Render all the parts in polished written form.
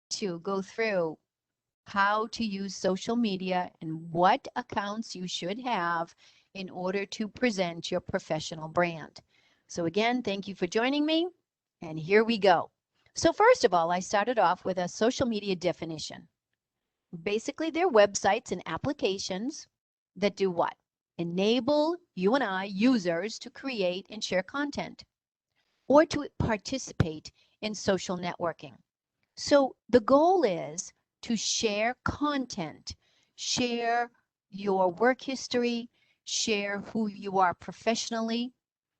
to go through how to use social media and what accounts you should have in order to present your professional brand. So again, thank you for joining me, and here we go. So first of all, I started off with a social media definition. Basically, they're websites and applications that do what? Enable you and I, users, to create and share content or to participate in social networking. So the goal is to share content, share your work history, share who you are professionally,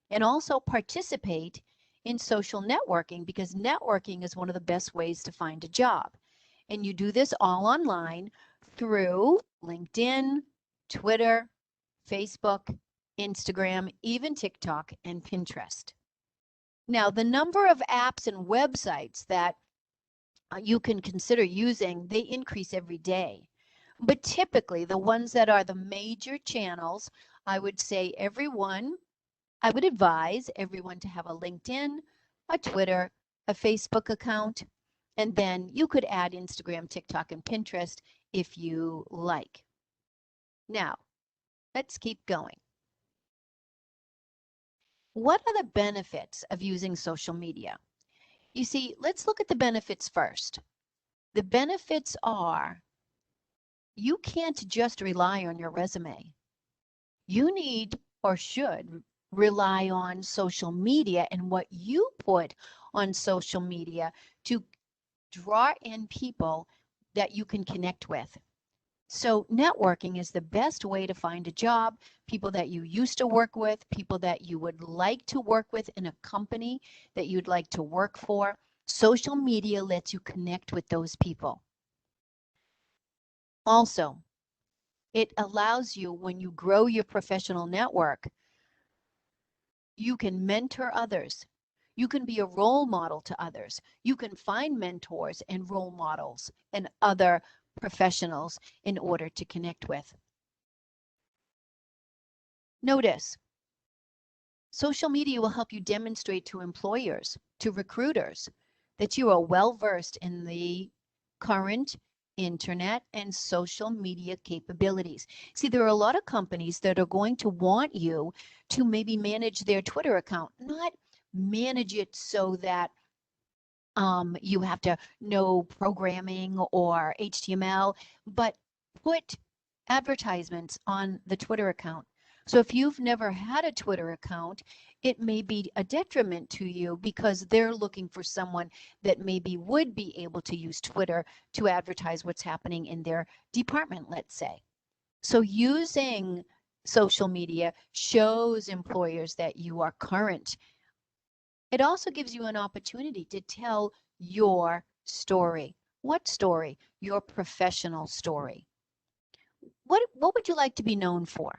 and also participate in social networking, because networking is one of the best ways to find a job. And you do this all online through LinkedIn, Twitter, Facebook, Instagram, even TikTok and Pinterest. Now, the number of apps and websites that you can consider using, they increase every day. But typically, the ones that are the major channels, I would say I would advise everyone to have a LinkedIn, a Twitter, a Facebook account, and then you could add Instagram, TikTok, and Pinterest if you like. Now, let's keep going. What are the benefits of using social media? You see, let's look at the benefits first. The benefits are you can't just rely on your resume. You need or should rely on social media and what you put on social media to draw in people that you can connect with. So networking is the best way to find a job, people that you used to work with, people that you would like to work with in a company that you'd like to work for. Social media lets you connect with those people. Also, it allows you, when you grow your professional network, you can mentor others. You can be a role model to others. You can find mentors and role models and other professionals in order to connect with. Notice, social media will help you demonstrate to employers, to recruiters, that you are well versed in the current internet and social media capabilities. See, there are a lot of companies that are going to want you to maybe manage their Twitter account, not manage it so that you have to know programming or HTML, but put advertisements on the Twitter account. So if you've never had a Twitter account, it may be a detriment to you because they're looking for someone that maybe would be able to use Twitter to advertise what's happening in their department, let's say. So using social media shows employers that you are current. It also gives you an opportunity to tell your story. What story? Your professional story. What would you like to be known for?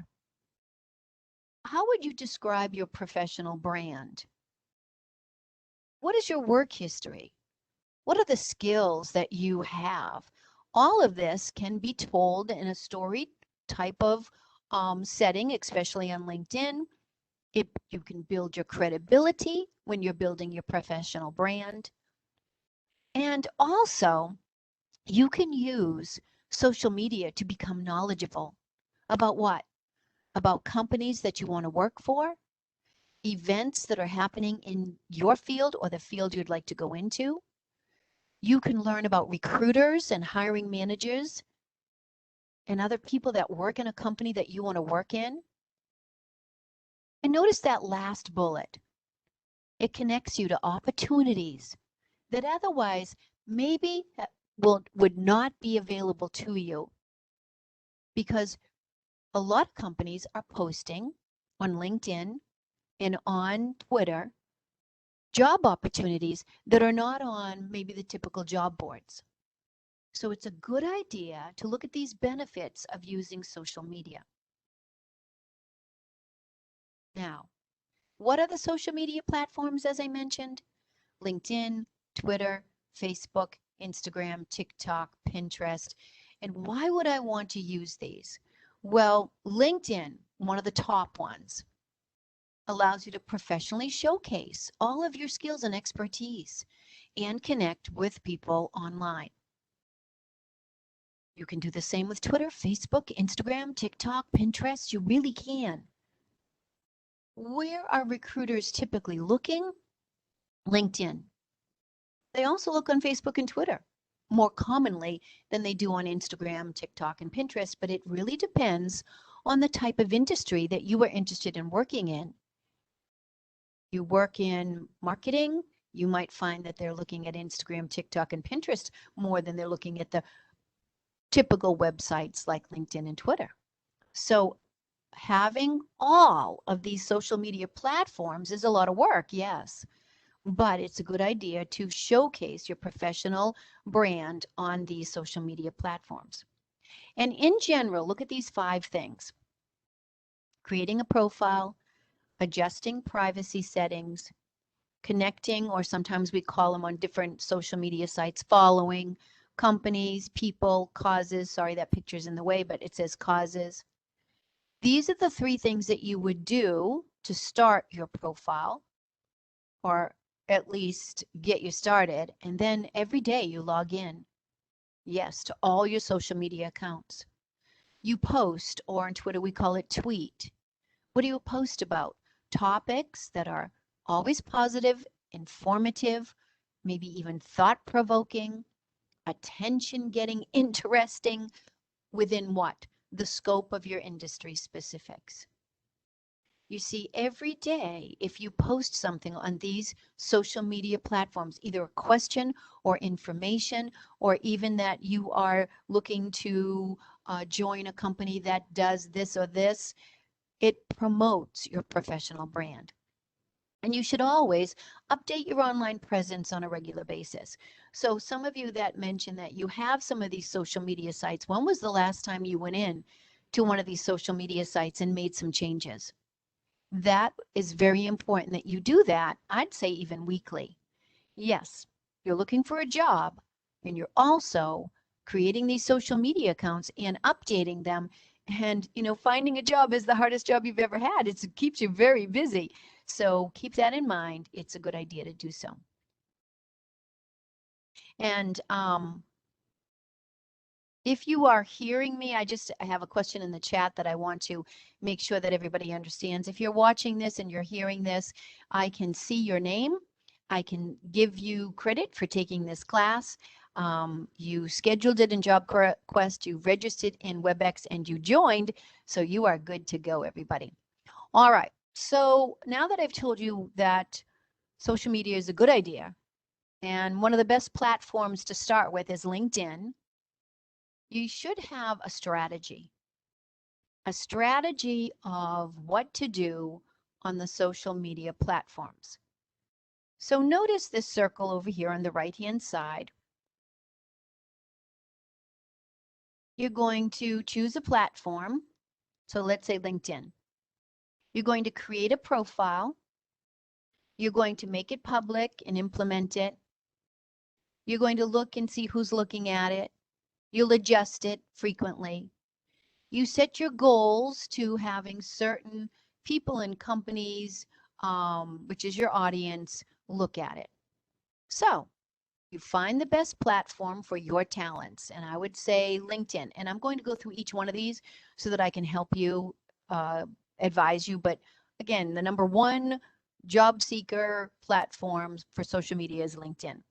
How would you describe your professional brand? What is your work history? What are the skills that you have? All of this can be told in a story type of setting, especially on LinkedIn. You can build your credibility when you're building your professional brand. And also, you can use social media to become knowledgeable about what? About companies that you want to work for, events that are happening in your field or the field you'd like to go into. You can learn about recruiters and hiring managers and other people that work in a company that you want to work in. And notice that last bullet. It connects you to opportunities that otherwise maybe would not be available to you, because a lot of companies are posting on LinkedIn and on Twitter job opportunities that are not on maybe the typical job boards. So it's a good idea to look at these benefits of using social media. Now, what are the social media platforms, as I mentioned? LinkedIn, Twitter, Facebook, Instagram, TikTok, Pinterest. And why would I want to use these? Well, LinkedIn, one of the top ones, allows you to professionally showcase all of your skills and expertise and connect with people online. You can do the same with Twitter, Facebook, Instagram, TikTok, Pinterest. You really can. Where are recruiters typically looking? LinkedIn. They also look on Facebook and Twitter more commonly than they do on Instagram, TikTok, and Pinterest, but it really depends on the type of industry that you are interested in working in. You work in marketing, you might find that they're looking at Instagram, TikTok, and Pinterest more than they're looking at the typical websites like LinkedIn and Twitter. So having all of these social media platforms is a lot of work, yes, but it's a good idea to showcase your professional brand on these social media platforms. And in general, look at these 5 things: creating a profile, adjusting privacy settings, connecting, or sometimes we call them on different social media sites, following companies, people, causes. Sorry, that picture's in the way, but it says causes. These are the 3 things that you would do to start your profile, or at least get you started. And then every day you log in, yes, to all your social media accounts. You post, or on Twitter we call it tweet. What do you post about? Topics that are always positive, informative, maybe even thought-provoking, attention-getting, interesting, within what? The scope of your industry specifics. You see, every day, if you post something on these social media platforms, either a question or information, or even that you are looking to join a company that does this or this, it promotes your professional brand. And you should always update your online presence on a regular basis. So some of you that mentioned that you have some of these social media sites, when was the last time you went in to one of these social media sites and made some changes? That is very important that you do that. I'd say even weekly. Yes, you're looking for a job and you're also creating these social media accounts and updating them. And, finding a job is the hardest job you've ever had. It keeps you very busy. So keep that in mind. It's a good idea to do so. And if you are hearing me, I have a question in the chat that I want to make sure that everybody understands. If you're watching this and you're hearing this, I can see your name. I can give you credit for taking this class. You scheduled it in JobQuest, you registered in WebEx, and you joined, so you are good to go, everybody. All right, so now that I've told you that social media is a good idea, and one of the best platforms to start with is LinkedIn, you should have a strategy of what to do on the social media platforms. So notice this circle over here on the right-hand side. You're going to choose a platform. So let's say LinkedIn. You're going to create a profile. You're going to make it public and implement it. You're going to look and see who's looking at it. You'll adjust it frequently. You set your goals to having certain people and companies, which is your audience, look at it. So you find the best platform for your talents, and I would say LinkedIn. And I'm going to go through each one of these so that I can help you, advise you. But again, the number 1 job seeker platform for social media is LinkedIn.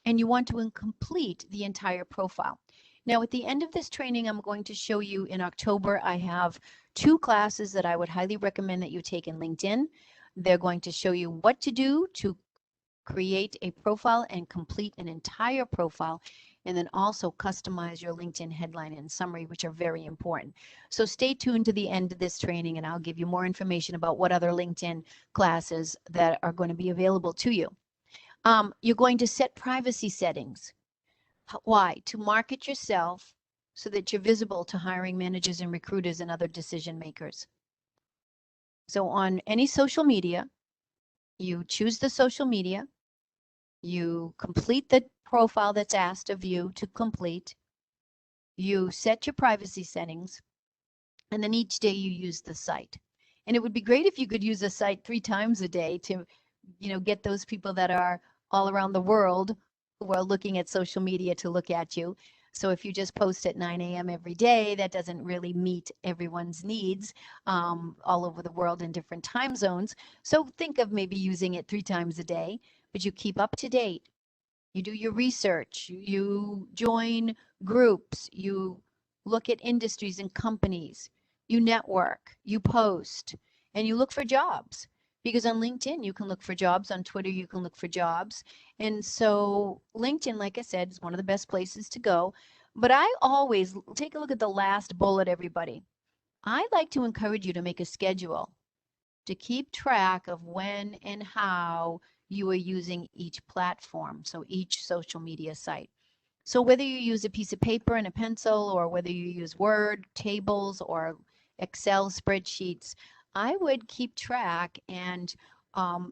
And you want to complete the entire profile. Now, at the end of this training, I'm going to show you in October, I have 2 classes that I would highly recommend that you take in LinkedIn. They're going to show you what to do to create a profile and complete an entire profile, and then also customize your LinkedIn headline and summary, which are very important. So stay tuned to the end of this training, and I'll give you more information about what other LinkedIn classes that are going to be available to you. You're going to set privacy settings. Why? To market yourself so that you're visible to hiring managers and recruiters and other decision makers. So on any social media, you choose the social media, you complete the profile that's asked of you to complete, you set your privacy settings, and then each day you use the site. And it would be great if you could use a site 3 times a day to, get those people that are all around the world who are looking at social media to look at you. So if you just post at 9 a.m. every day, that doesn't really meet everyone's needs all over the world in different time zones. So think of maybe using it 3 times a day, but you keep up to date. You do your research, you join groups, you look at industries and companies, you network, you post, and you look for jobs. Because on LinkedIn, you can look for jobs. On Twitter, you can look for jobs. And so LinkedIn, like I said, is one of the best places to go. But I always take a look at the last bullet, everybody. I like to encourage you to make a schedule to keep track of when and how you are using each platform, so each social media site. So whether you use a piece of paper and a pencil, or whether you use Word, tables, or Excel spreadsheets, I would keep track and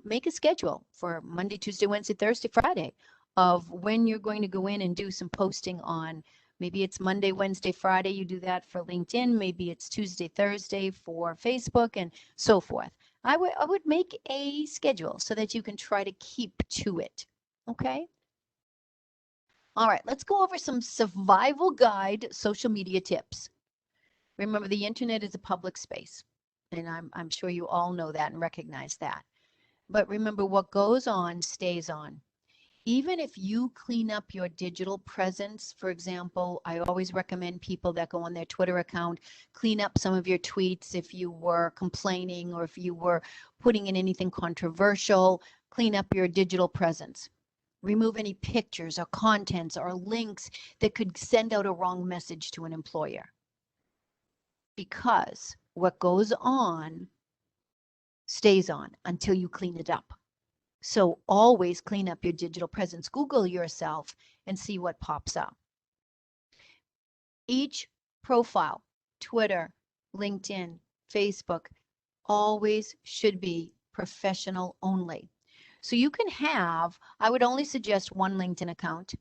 make a schedule for Monday, Tuesday, Wednesday, Thursday, Friday of when you're going to go in and do some posting on. Maybe it's Monday, Wednesday, Friday, you do that for LinkedIn. Maybe it's Tuesday, Thursday for Facebook, and so forth. I would make a schedule so that you can try to keep to it. Okay? All right, let's go over some survival guide social media tips. Remember, the internet is a public space, and I'm sure you all know that and recognize that. But remember, what goes on stays on. Even if you clean up your digital presence, for example, I always recommend people that go on their Twitter account, clean up some of your tweets if you were complaining or if you were putting in anything controversial, clean up your digital presence. Remove any pictures or contents or links that could send out a wrong message to an employer. Because what goes on stays on until you clean it up. So always clean up your digital presence. Google yourself and see what pops up. Each profile, Twitter, LinkedIn, Facebook, always should be professional only. So you can have, I would only suggest one LinkedIn account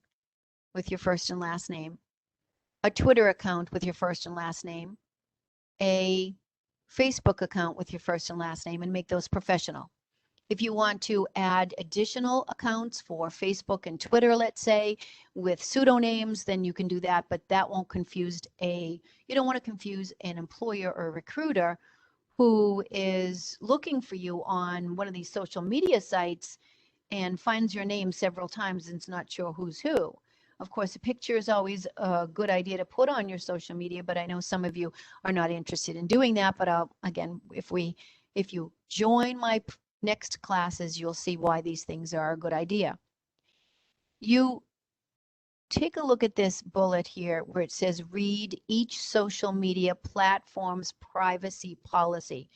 with your first and last name, a Twitter account with your first and last name, a Facebook account with your first and last name, and make those professional. If you want to add additional accounts for Facebook and Twitter, let's say, with pseudonyms, then you can do that, but that won't confuse you don't want to confuse an employer or a recruiter who is looking for you on one of these social media sites and finds your name several times and is not sure who's who. Of course, a picture is always a good idea to put on your social media, but I know some of you are not interested in doing that. But again, if you join my next classes, you'll see why these things are a good idea. You take a look at this bullet here where it says read each social media platform's privacy policy.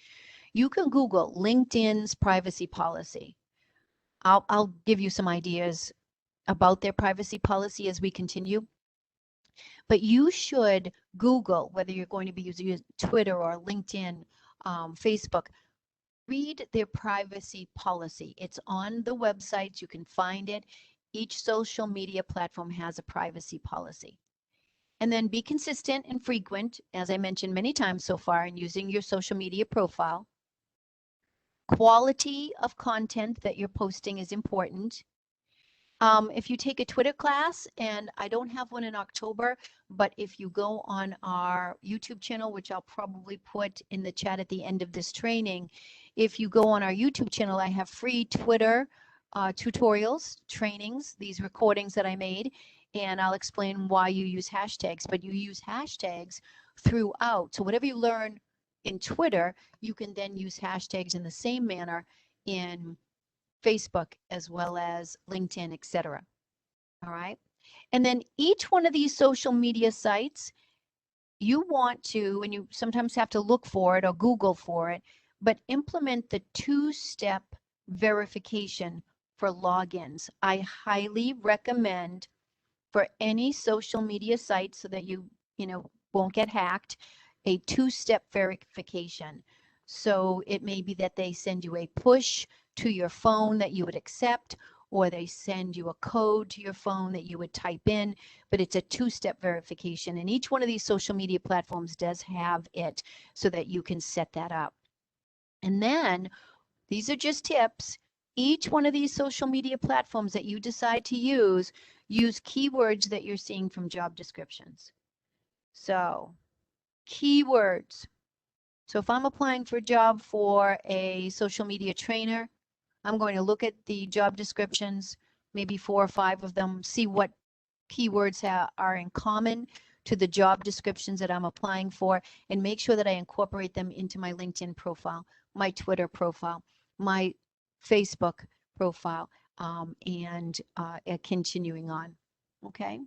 You can Google LinkedIn's privacy policy. I'll give you some ideas about their privacy policy as we continue. But you should Google, whether you're going to be using Twitter or LinkedIn, Facebook, read their privacy policy. It's on the websites. You can find it. Each social media platform has a privacy policy. And then be consistent and frequent, as I mentioned many times so far, in using your social media profile. Quality of content that you're posting is important. If you take a Twitter class, and I don't have one in October, but if you go on our YouTube channel, which I'll probably put in the chat at the end of this training, if you go on our YouTube channel, I have free Twitter tutorials, trainings, these recordings that I made, and I'll explain why you use hashtags, but you use hashtags throughout. So whatever you learn in Twitter, you can then use hashtags in the same manner in Facebook as well as LinkedIn, etc. All right. And then each one of these social media sites, you want to, and you sometimes have to look for it or Google for it, but implement the two-step verification for logins. I highly recommend for any social media site so that you won't get hacked, a two-step verification. So it may be that they send you a push to your phone that you would accept, or they send you a code to your phone that you would type in, but it's a two-step verification. And each one of these social media platforms does have it so that you can set that up. And then these are just tips. Each one of these social media platforms that you decide to use, use keywords that you're seeing from job descriptions. So keywords. So if I'm applying for a job for a social media trainer, I'm going to look at the job descriptions, maybe 4 or 5 of them, see what keywords are in common to the job descriptions that I'm applying for, and make sure that I incorporate them into my LinkedIn profile, my Twitter profile, my Facebook profile, and continuing on. Okay.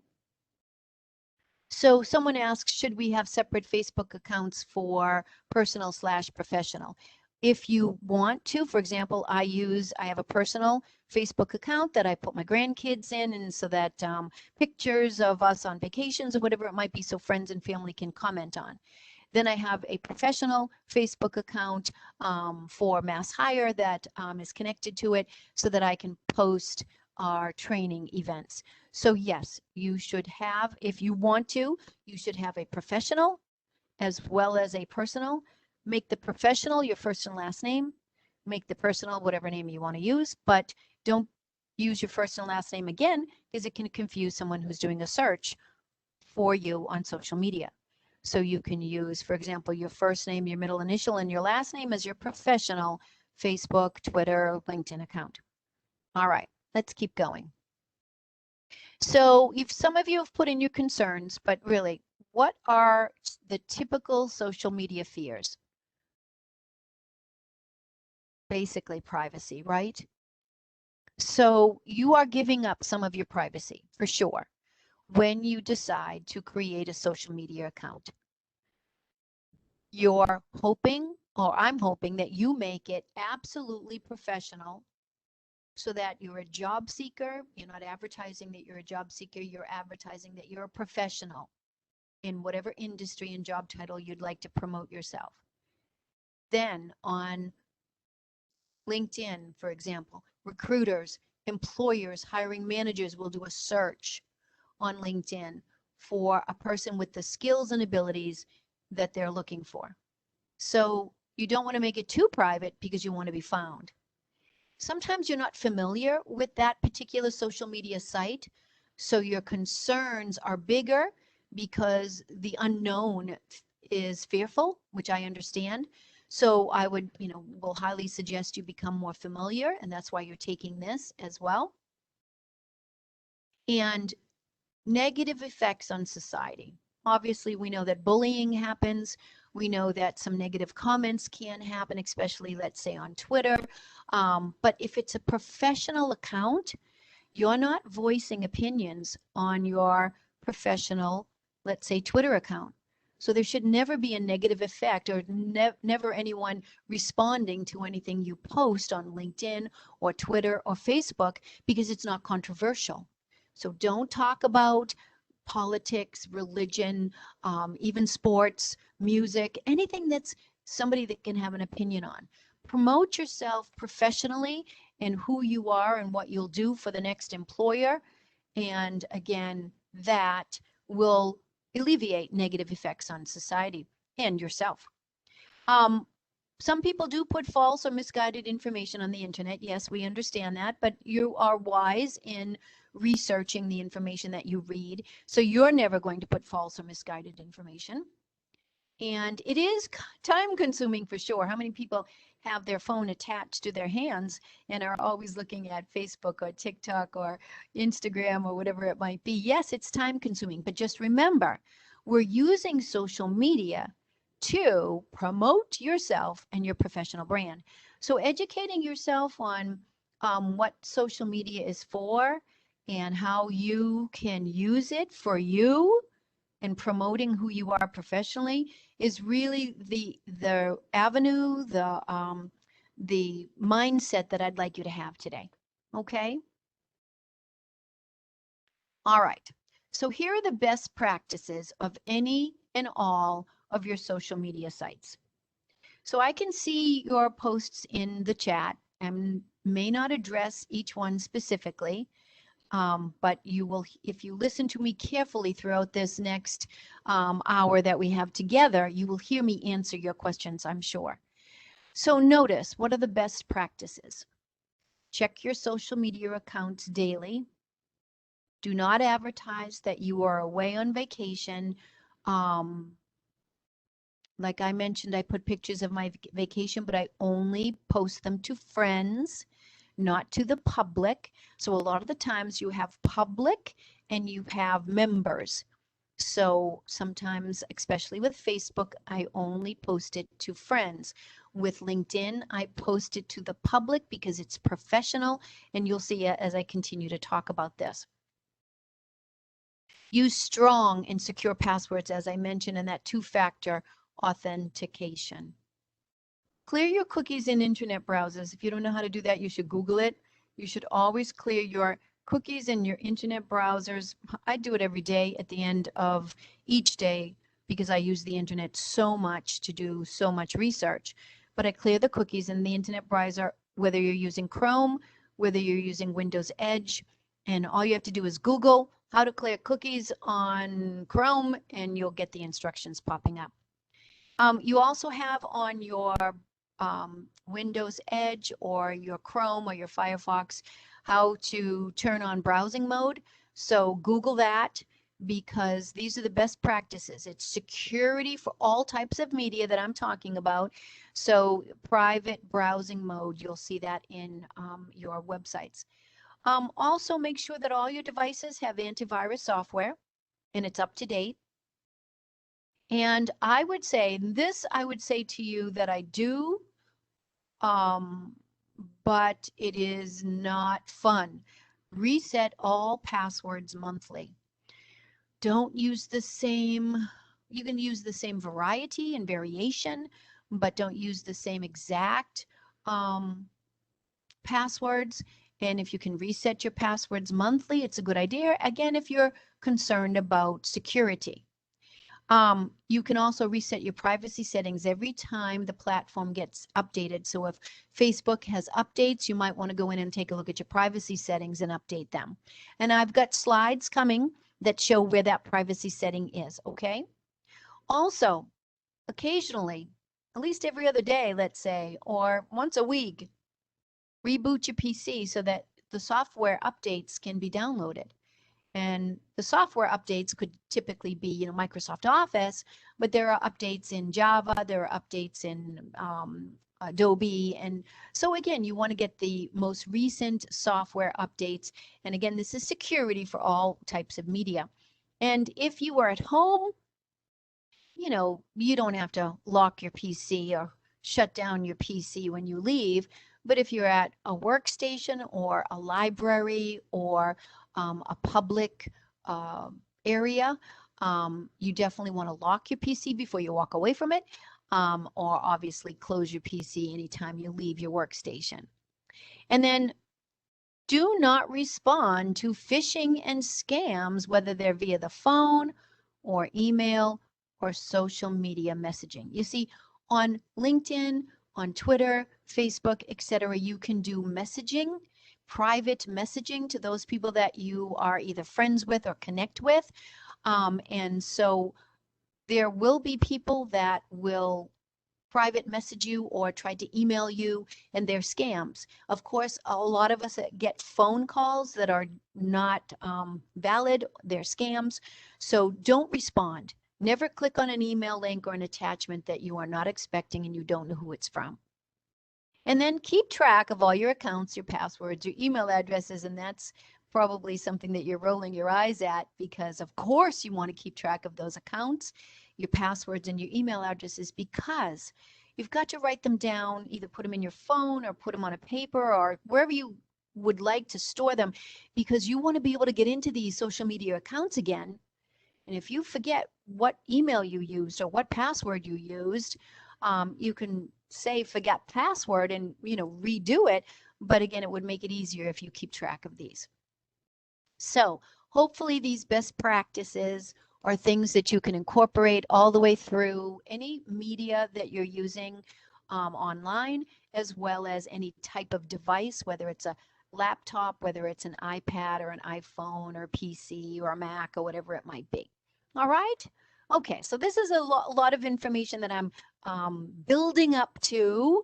So someone asks, should we have separate Facebook accounts for personal/professional? If you want to, for example, I have a personal Facebook account that I put my grandkids in, and so that pictures of us on vacations or whatever it might be, so friends and family can comment on. Then I have a professional Facebook account for MassHire that is connected to it so that I can post our training events. So yes, you should have, if you want to, you should have a professional as well as a personal. Make the professional your first and last name. Make the personal whatever name you want to use, but don't use your first and last name again, because it can confuse someone who's doing a search for you on social media. So you can use, for example, your first name, your middle initial, and your last name as your professional Facebook, Twitter, LinkedIn account. All right, let's keep going. So if some of you have put in your concerns, but really, what are the typical social media fears? Basically privacy, right? So you are giving up some of your privacy for sure when you decide to create a social media account. You're hoping, or I'm hoping, that you make it absolutely professional so that you're a job seeker. You're not advertising that you're a job seeker. You're advertising that you're a professional in whatever industry and job title you'd like to promote yourself. Then on LinkedIn, for example, recruiters, employers, hiring managers will do a search on LinkedIn for a person with the skills and abilities that they're looking for. So you don't want to make it too private because you want to be found. Sometimes you're not familiar with that particular social media site, so your concerns are bigger because the unknown is fearful, which I understand. So I would, will highly suggest you become more familiar, and that's why you're taking this as well. And negative effects on society. Obviously, we know that bullying happens. We know that some negative comments can happen, especially, let's say, on Twitter. But if it's a professional account, you're not voicing opinions on your professional, let's say, Twitter account. So there should never be a negative effect, or never anyone responding to anything you post on LinkedIn or Twitter or Facebook, because it's not controversial. So don't talk about politics, religion, even sports, music, anything that's somebody that can have an opinion on. Promote yourself professionally and who you are and what you'll do for the next employer. And again, that will alleviate negative effects on society and yourself. Some people do put false or misguided information on the internet. Yes, we understand that, but you are wise in researching the information that you read. So you're never going to put false or misguided information. And it is time consuming for sure. How many people have their phone attached to their hands and are always looking at Facebook or TikTok or Instagram or whatever it might be? Yes, it's time consuming, but just remember, we're using social media to promote yourself and your professional brand. So educating yourself on what social media is for and how you can use it for you and promoting who you are professionally is really the avenue, the mindset that I'd like you to have today. Okay? All right. So here are the best practices of any and all of your social media sites. So I can see your posts in the chat and may not address each one specifically, but you will, if you listen to me carefully throughout this next hour that we have together, you will hear me answer your questions, I'm sure. So notice, what are the best practices? Check your social media accounts daily. Do not advertise that you are away on vacation. Like I mentioned, I put pictures of my vacation, but I only post them to friends, not to the public. So a lot of the times you have public and you have members. So sometimes, especially with Facebook, I only post it to friends. With LinkedIn, I post it to the public because it's professional, and you'll see as I continue to talk about this. Use strong and secure passwords, as I mentioned, and that two-factor authentication. Clear your cookies in internet browsers. If you don't know how to do that, you should Google it. You should always clear your cookies in your internet browsers. I do it every day at the end of each day because I use the internet so much to do so much research. But I clear the cookies in the internet browser, whether you're using Chrome, whether you're using Windows Edge, and all you have to do is Google how to clear cookies on Chrome, and you'll get the instructions popping up. You also have on your Windows Edge or your Chrome or your Firefox how to turn on browsing mode. So Google that because these are the best practices. It's security for all types of media that I'm talking about. So private browsing mode, you'll see that in your websites. Also make sure that all your devices have antivirus software and it's up to date. And I would say to you that I do, but it is not fun. Reset all passwords monthly. Don't use the same, you can use the same variety and variation, but don't use the same exact passwords. And if you can reset your passwords monthly, it's a good idea. Again, if you're concerned about security. You can also reset your privacy settings every time the platform gets updated. So if Facebook has updates, you might want to go in and take a look at your privacy settings and update them. And I've got slides coming that show where that privacy setting is, okay? Also, occasionally, at least every other day, let's say, or once a week, reboot your PC so that the software updates can be downloaded. And the software updates could typically be, Microsoft Office, but there are updates in Java, there are updates in Adobe. And so again, you want to get the most recent software updates. And again, this is security for all types of media. And if you are at home, you don't have to lock your PC or shut down your PC when you leave. But if you're at a workstation or a library or a public area, you definitely want to lock your PC before you walk away from it, or obviously close your PC anytime you leave your workstation. And then do not respond to phishing and scams, whether they're via the phone or email or social media messaging. You see, on LinkedIn, on Twitter, Facebook, etc., you can do messaging, private messaging to those people that you are either friends with or connect with. And so there will be people that will private message you or try to email you, and they're scams. Of course, a lot of us get phone calls that are not valid. They're scams. So don't respond. Never click on an email link or an attachment that you are not expecting and you don't know who it's from. And then keep track of all your accounts, your passwords, your email addresses, and that's probably something that you're rolling your eyes at because of course you want to keep track of those accounts, your passwords and your email addresses, because you've got to write them down, either put them in your phone or put them on a paper or wherever you would like to store them, because you want to be able to get into these social media accounts again. And if you forget what email you used or what password you used, you can say forget password and redo it. But again, it would make it easier if you keep track of these. So hopefully these best practices are things that you can incorporate all the way through any media that you're using online, as well as any type of device, whether it's a laptop, whether it's an iPad or an iPhone or PC or a Mac or whatever it might be. All right. Okay, so this is a lot of information that I'm building up to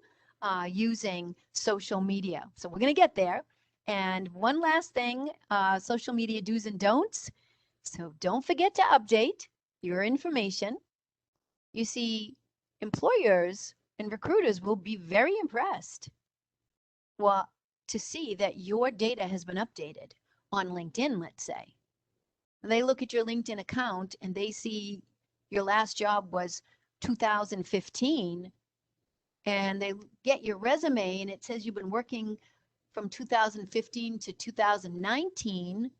using social media. So we're going to get there. And one last thing, social media do's and don'ts. So don't forget to update your information. You see, employers and recruiters will be very impressed, well, to see that your data has been updated on LinkedIn, let's say. They look at your LinkedIn account and they see your last job was 2015, and they get your resume and it says you've been working from 2015 to 2019,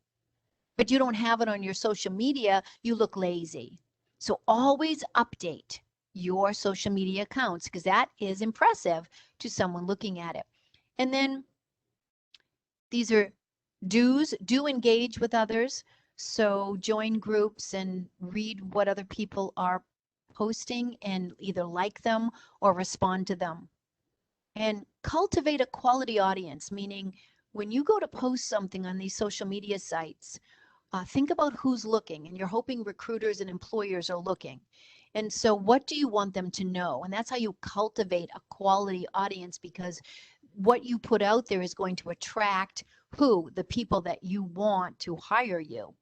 but you don't have it on your social media, you look lazy. So always update your social media accounts because that is impressive to someone looking at it. And then these are do's. Do engage with others. So join groups and read what other people are posting and either like them or respond to them. And cultivate a quality audience, meaning when you go to post something on these social media sites, think about who's looking, and you're hoping recruiters and employers are looking. And so what do you want them to know? And that's how you cultivate a quality audience, because what you put out there is going to attract who? The people that you want to hire you.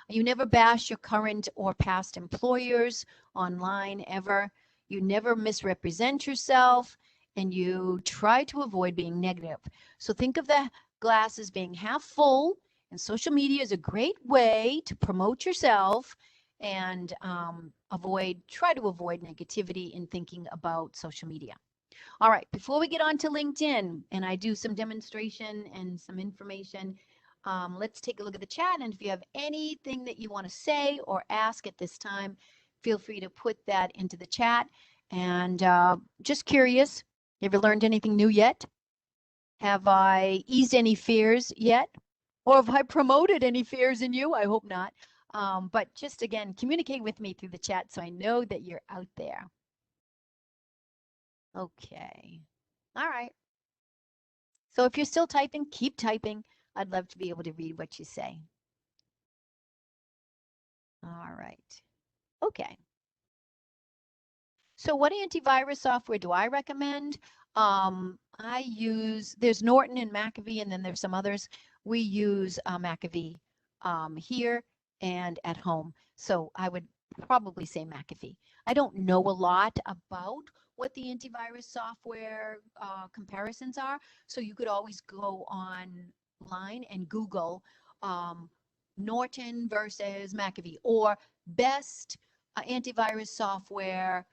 You never bash your current or past employers online ever. You never misrepresent yourself, and you try to avoid being negative. So think of the glass as being half full, and social media is a great way to promote yourself and try to avoid negativity in thinking about social media. All right, before we get on to LinkedIn and I do some demonstration and some information, let's take a look at the chat. And if you have anything that you want to say or ask at this time, feel free to put that into the chat. And just curious, have you learned anything new yet? Have I eased any fears yet? Or have I promoted any fears in you? I hope not. But just again, communicate with me through the chat so I know that you're out there. Okay. All right. So if you're still typing, keep typing. I'd love to be able to read what you say. All right. Okay. So what antivirus software do I recommend? There's Norton and McAfee, and then there's some others. We use McAfee here and at home. So I would probably say McAfee. I don't know a lot about what the antivirus software comparisons are. So you could always go online and Google Norton versus McAfee, or best antivirus software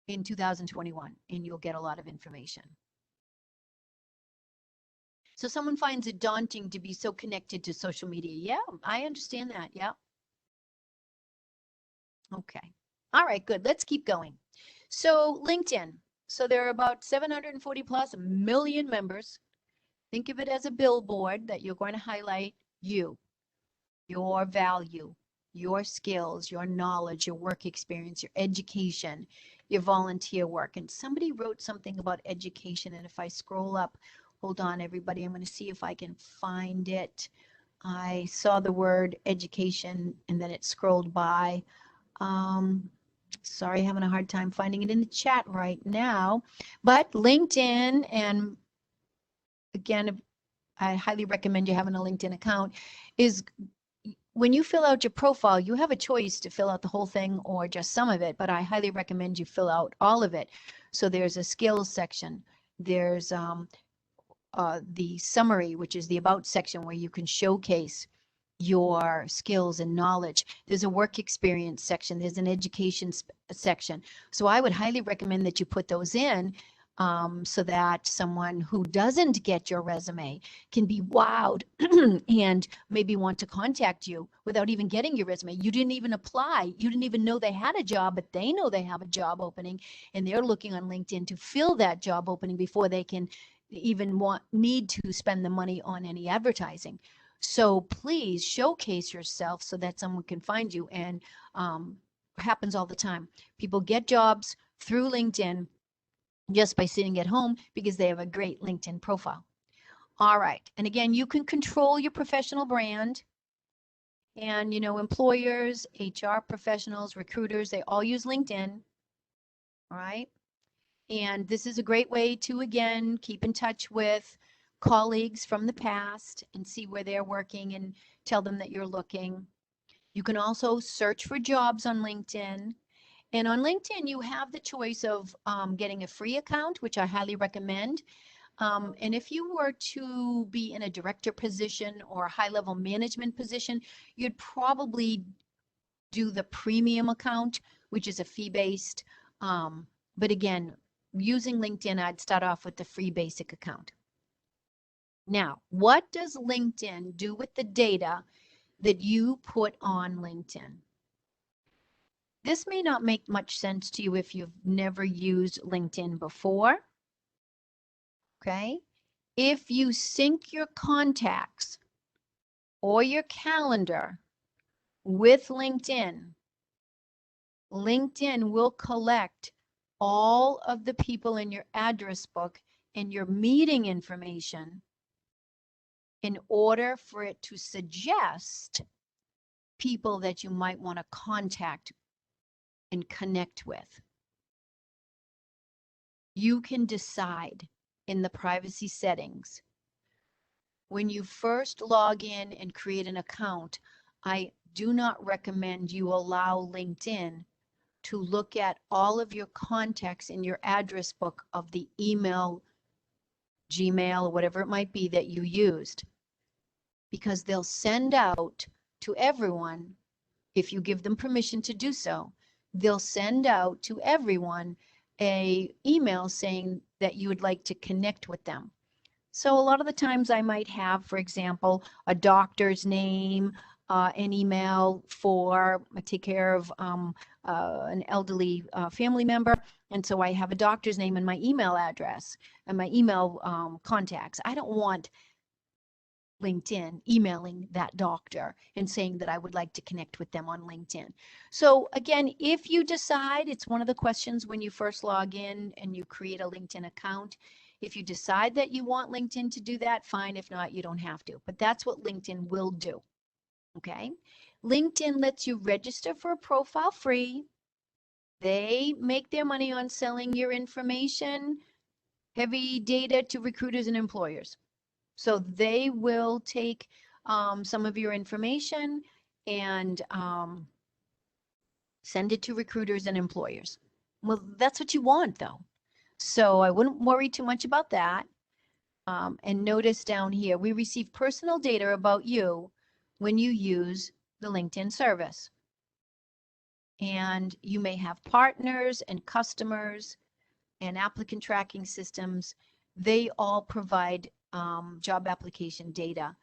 in 2021, and you'll get a lot of information. So someone finds it daunting to be so connected to social media. Yeah, I understand that. Yeah. Okay. All right, good. Let's keep going. So LinkedIn. So there are about 740 plus million members. Think of it as a billboard that you're going to highlight you, your value, your skills, your knowledge, your work experience, your education, your volunteer work. And somebody wrote something about education. And if I scroll up, hold on, everybody, I'm going to see if I can find it. I saw the word education and then it scrolled by. Sorry, having a hard time finding it in the chat right now. But LinkedIn, and again, I highly recommend you having a LinkedIn account, is when you fill out your profile, you have a choice to fill out the whole thing or just some of it, but I highly recommend you fill out all of it. So there's a skills section. There's the summary, which is the about section where you can showcase your skills and knowledge. There's a work experience section. There's an education section. So I would highly recommend that you put those in so that someone who doesn't get your resume can be wowed and maybe want to contact you without even getting your resume. You didn't even apply. You didn't even know they had a job, but they know they have a job opening and they're looking on LinkedIn to fill that job opening before they can even need to spend the money on any advertising. So please showcase yourself so that someone can find you. And happens all the time. People get jobs through LinkedIn just by sitting at home because they have a great LinkedIn profile. All right. And again, you can control your professional brand. And, you know, employers, HR professionals, recruiters, they all use LinkedIn. All right. And this is a great way to, again, keep in touch with colleagues from the past and see where they're working and tell them that you're looking. You can also search for jobs on LinkedIn. And on LinkedIn, you have the choice of getting a free account, which I highly recommend. And if you were to be in a director position or a high-level management position, you'd probably do the premium account, which is a fee-based. But again, using LinkedIn, I'd start off with the free basic account. Now, what does LinkedIn do with the data that you put on LinkedIn? This may not make much sense to you if you've never used LinkedIn before. Okay. If you sync your contacts or your calendar with LinkedIn, LinkedIn will collect all of the people in your address book and your meeting information in order for it to suggest people that you might want to contact and connect with. You can decide in the privacy settings. When you first log in and create an account, I do not recommend you allow LinkedIn to look at all of your contacts in your address book of the email, Gmail, or whatever it might be that you used, because they'll send out to everyone, if you give them permission to do so, they'll send out to everyone a email saying that you would like to connect with them. So a lot of the times I might have, for example, a doctor's name, an email for, I take care of an elderly family member. And so I have a doctor's name and my email address and my email contacts. I don't want LinkedIn emailing that doctor and saying that I would like to connect with them on LinkedIn. So again, if you decide, it's one of the questions when you first log in and you create a LinkedIn account. If you decide that you want LinkedIn to do that, fine. If not, you don't have to. But that's what LinkedIn will do. Okay. LinkedIn lets you register for a profile free. They make their money on selling your information, heavy data to recruiters and employers. So they will take some of your information and send it to recruiters and employers. Well, that's what you want though. So I wouldn't worry too much about that. And notice down here, we receive personal data about you when you use the LinkedIn service. And you may have partners and customers and applicant tracking systems. They all provide job application data.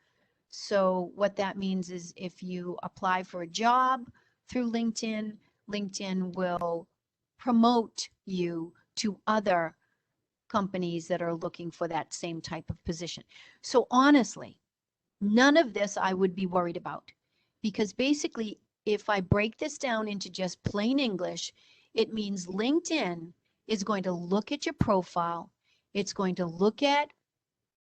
So what that means is if you apply for a job through LinkedIn, LinkedIn will promote you to other companies that are looking for that same type of position. So honestly, none of this I would be worried about, because basically if I break this down into just plain English, it means LinkedIn is going to look at your profile. It's going to look at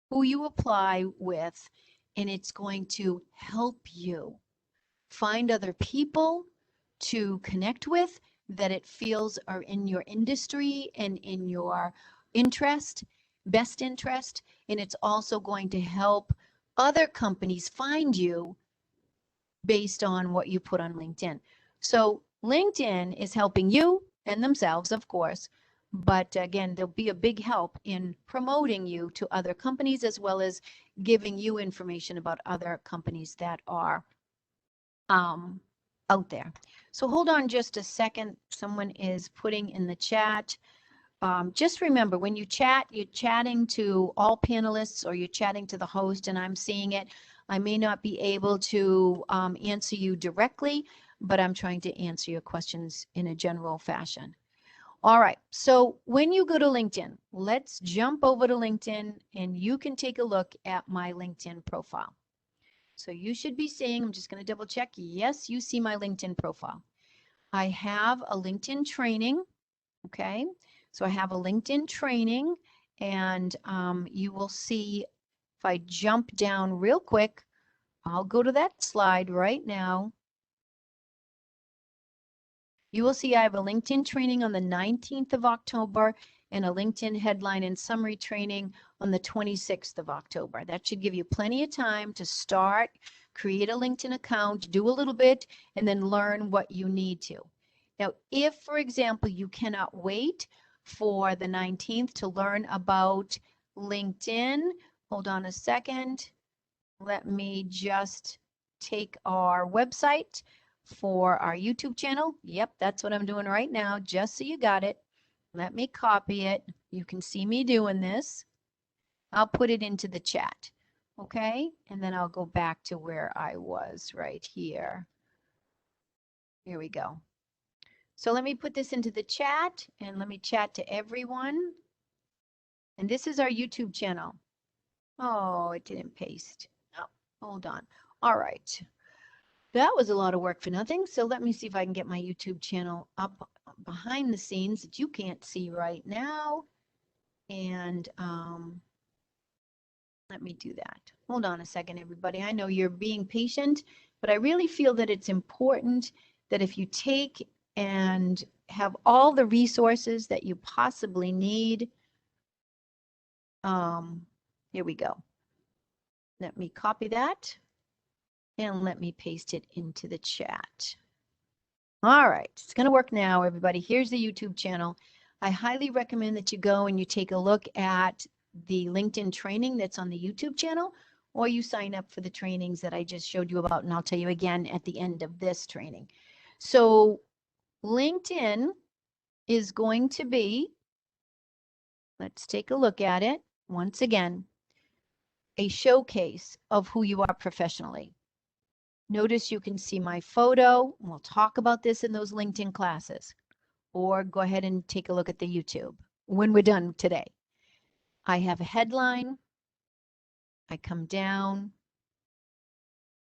who you apply with, and it's going to help you find other people to connect with that it feels are in your industry and in your interest, best interest. And it's also going to help other companies find you based on what you put on LinkedIn. So LinkedIn is helping you and themselves, of course, but again, there'll be a big help in promoting you to other companies as well as giving you information about other companies that are out there. So hold on just a second. Someone is putting in the chat. Just remember, when you chat, you're chatting to all panelists or you're chatting to the host, and I'm seeing it. I may not be able to answer you directly, but I'm trying to answer your questions in a general fashion. All right, so when you go to LinkedIn, let's jump over to LinkedIn and you can take a look at my LinkedIn profile. So you should be seeing, I'm just going to double check. Yes, you see my LinkedIn profile. I have a LinkedIn training. Okay, so I have a LinkedIn training, and you will see if I jump down real quick, I'll go to that slide right now. You will see I have a LinkedIn training on the 19th of October and a LinkedIn headline and summary training on the 26th of October. That should give you plenty of time to start, create a LinkedIn account, do a little bit, and then learn what you need to. Now, if, for example, you cannot wait for the 19th to learn about LinkedIn, hold on a second. Let me just take our website for our YouTube channel. Yep, that's what I'm doing right now, just so you got it. Let me copy it. You can see me doing this. I'll put it into the chat, okay? And then I'll go back to where I was right here. Here we go. So let me put this into the chat and let me chat to everyone. And this is our YouTube channel. Oh, it didn't paste. Oh, hold on. All right. That was a lot of work for nothing. So let me see if I can get my YouTube channel up behind the scenes that you can't see right now. And let me do that. Hold on a second, everybody. I know you're being patient, but I really feel that it's important that if you take and have all the resources that you possibly need, here we go. Let me copy that and let me paste it into the chat. All right, it's going to work now, everybody. Here's the YouTube channel. I highly recommend that you go and you take a look at the LinkedIn training that's on the YouTube channel, or you sign up for the trainings that I just showed you about, and I'll tell you again at the end of this training. So LinkedIn is going to be, let's take a look at it once again, a showcase of who you are professionally. Notice you can see my photo. We'll talk about this in those LinkedIn classes. Or go ahead and take a look at the YouTube when we're done today. I have a headline. I come down.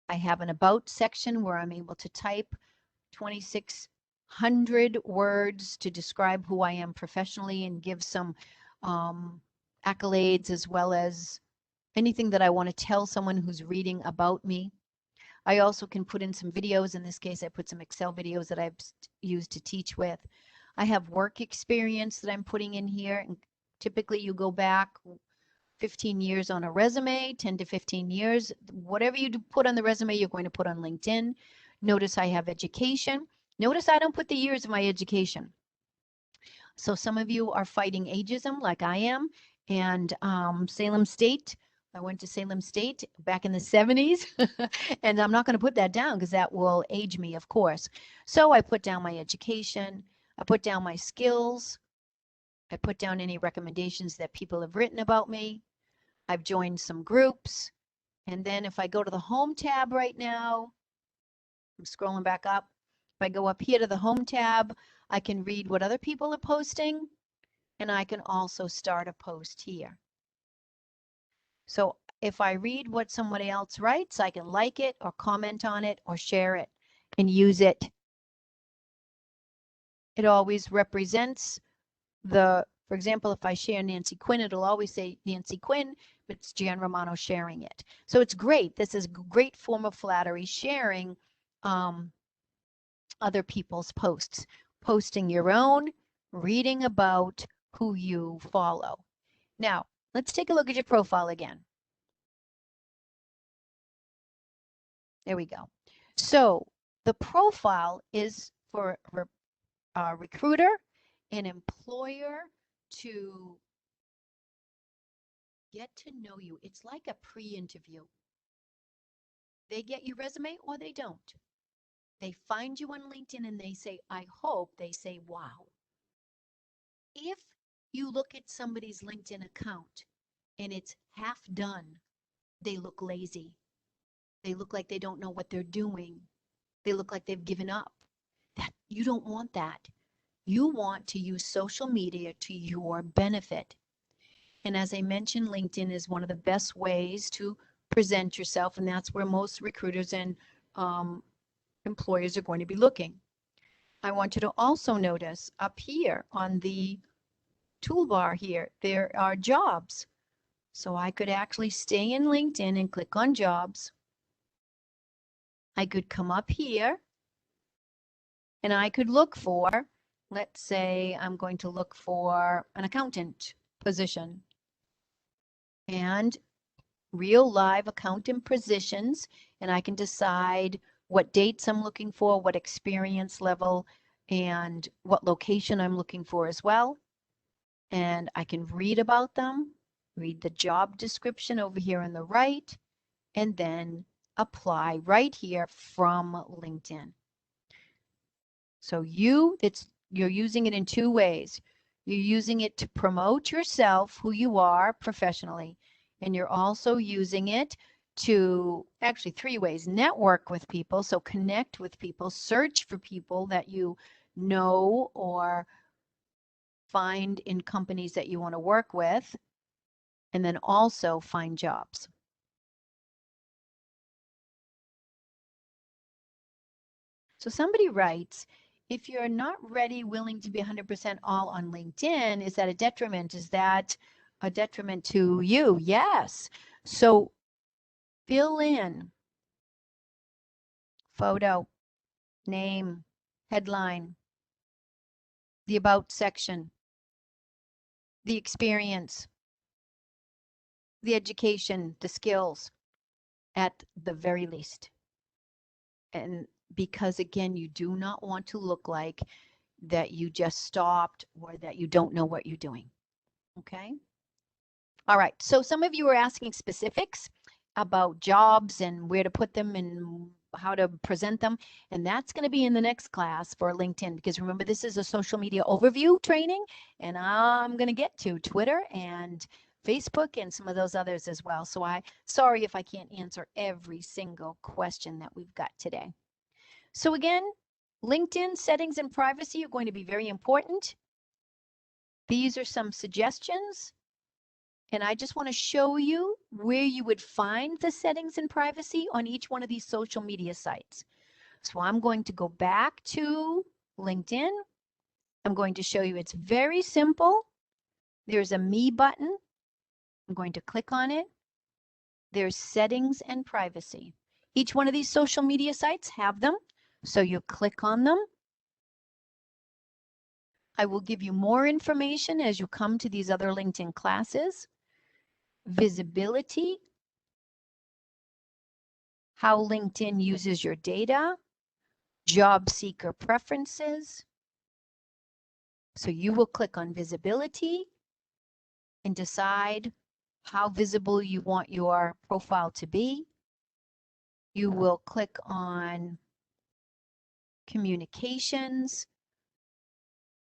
I have an about section where I'm able to type 2,600 words to describe who I am professionally and give some accolades as well as anything that I want to tell someone who's reading about me. I also can put in some videos. In this case, I put some Excel videos that I've used to teach with. I have work experience that I'm putting in here. And typically you go back 15 years on a resume, 10 to 15 years. Whatever you put on the resume, you're going to put on LinkedIn. Notice I have education. Notice I don't put the years of my education. So some of you are fighting ageism like I am. And Salem State, I went to Salem State back in the 70s, and I'm not going to put that down because that will age me, of course. So I put down my education, I put down my skills, I put down any recommendations that people have written about me. I've joined some groups. And then if I go to the home tab right now, I'm scrolling back up. If I go up here to the home tab, I can read what other people are posting, and I can also start a post here. So if I read what somebody else writes, I can like it or comment on it or share it and use it. It always represents the, for example, if I share Nancy Quinn, it'll always say Nancy Quinn, but it's Jan Romano sharing it. So it's great. This is a great form of flattery, sharing other people's posts, posting your own, reading about who you follow. Now, let's take a look at your profile again. There we go. So the profile is for a recruiter, an employer to get to know you. It's like a pre-interview. They get your resume or they don't. They find you on LinkedIn and they say, I hope they say, wow. If you look at somebody's LinkedIn account and it's half done, they look lazy. They look like they don't know what they're doing. They look like they've given up. That you don't want that. You want to use social media to your benefit. And as I mentioned, LinkedIn is one of the best ways to present yourself, and that's where most recruiters and employers are going to be looking. I want you to also notice up here on the toolbar here, there are jobs. So I could actually stay in LinkedIn and click on jobs. I could come up here And I could look for, let's say I'm going to look for an accountant position. And real live accountant positions, and I can decide what dates I'm looking for, what experience level, and what location I'm looking for as well. And I can read about them, read the job description over here on the right, and then apply right here from LinkedIn. So you're using it in two ways. You're using it to promote yourself, who you are professionally, and you're also using it to, actually three ways: network with people, so connect with people, search for people that you know or find in companies that you want to work with, and then also find jobs. So somebody writes, if you're not ready, willing to be 100% all on LinkedIn, is that a detriment? Is that a detriment to you? Yes. So fill in photo, name, headline, the about section, the experience, the education, the skills, at the very least. And because again, you do not want to look like that you just stopped or that you don't know what you're doing. Okay. All right. So some of you are asking specifics about jobs and where to put them and how to present them. And that's going to be in the next class for LinkedIn, because remember, this is a social media overview training, and I'm going to get to Twitter and Facebook and some of those others as well. So sorry if I can't answer every single question that we've got today. So again, LinkedIn settings and privacy are going to be very important. These are some suggestions. And I just want to show you where you would find the settings and privacy on each one of these social media sites. So I'm going to go back to LinkedIn. I'm going to show you it's very simple. There's a Me button. I'm going to click on it. There's settings and privacy. Each one of these social media sites have them. So you click on them. I will give you more information as you come to these other LinkedIn classes. Visibility, how LinkedIn uses your data, job seeker preferences. So you will click on visibility and decide how visible you want your profile to be. You will click on communications,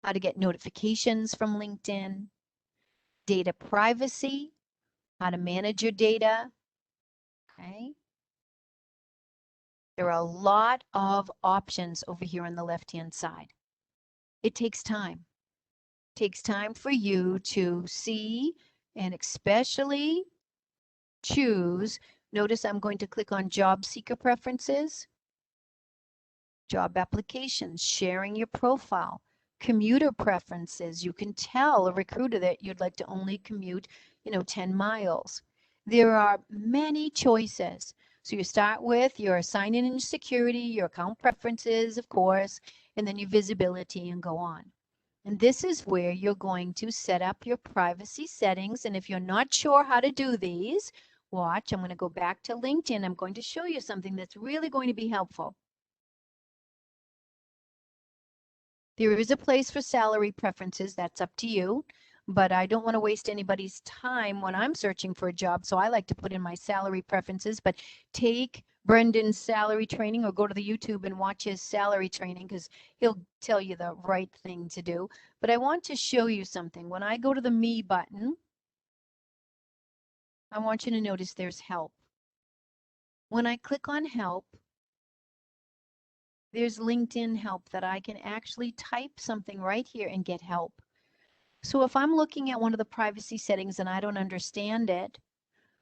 how to get notifications from LinkedIn, data privacy, how to manage your data. Okay. There are a lot of options over here on the left-hand side. It takes time. It takes time for you to see and especially choose. Notice I'm going to click on job seeker preferences, job applications, sharing your profile, commuter preferences. You can tell a recruiter that you'd like to only commute, 10 miles. There are many choices. So you start with your sign-in and security, your account preferences, of course, and then your visibility and go on. And this is where you're going to set up your privacy settings. And if you're not sure how to do these, watch, I'm going to go back to LinkedIn. I'm going to show you something that's really going to be helpful. There is a place for salary preferences. That's up to you. But I don't want to waste anybody's time when I'm searching for a job. So I like to put in my salary preferences. But take Brendan's salary training or go to the YouTube and watch his salary training, because he'll tell you the right thing to do. But I want to show you something. When I go to the Me button, I want you to notice there's help. When I click on help, there's LinkedIn help that I can actually type something right here and get help. So if I'm looking at one of the privacy settings and I don't understand it,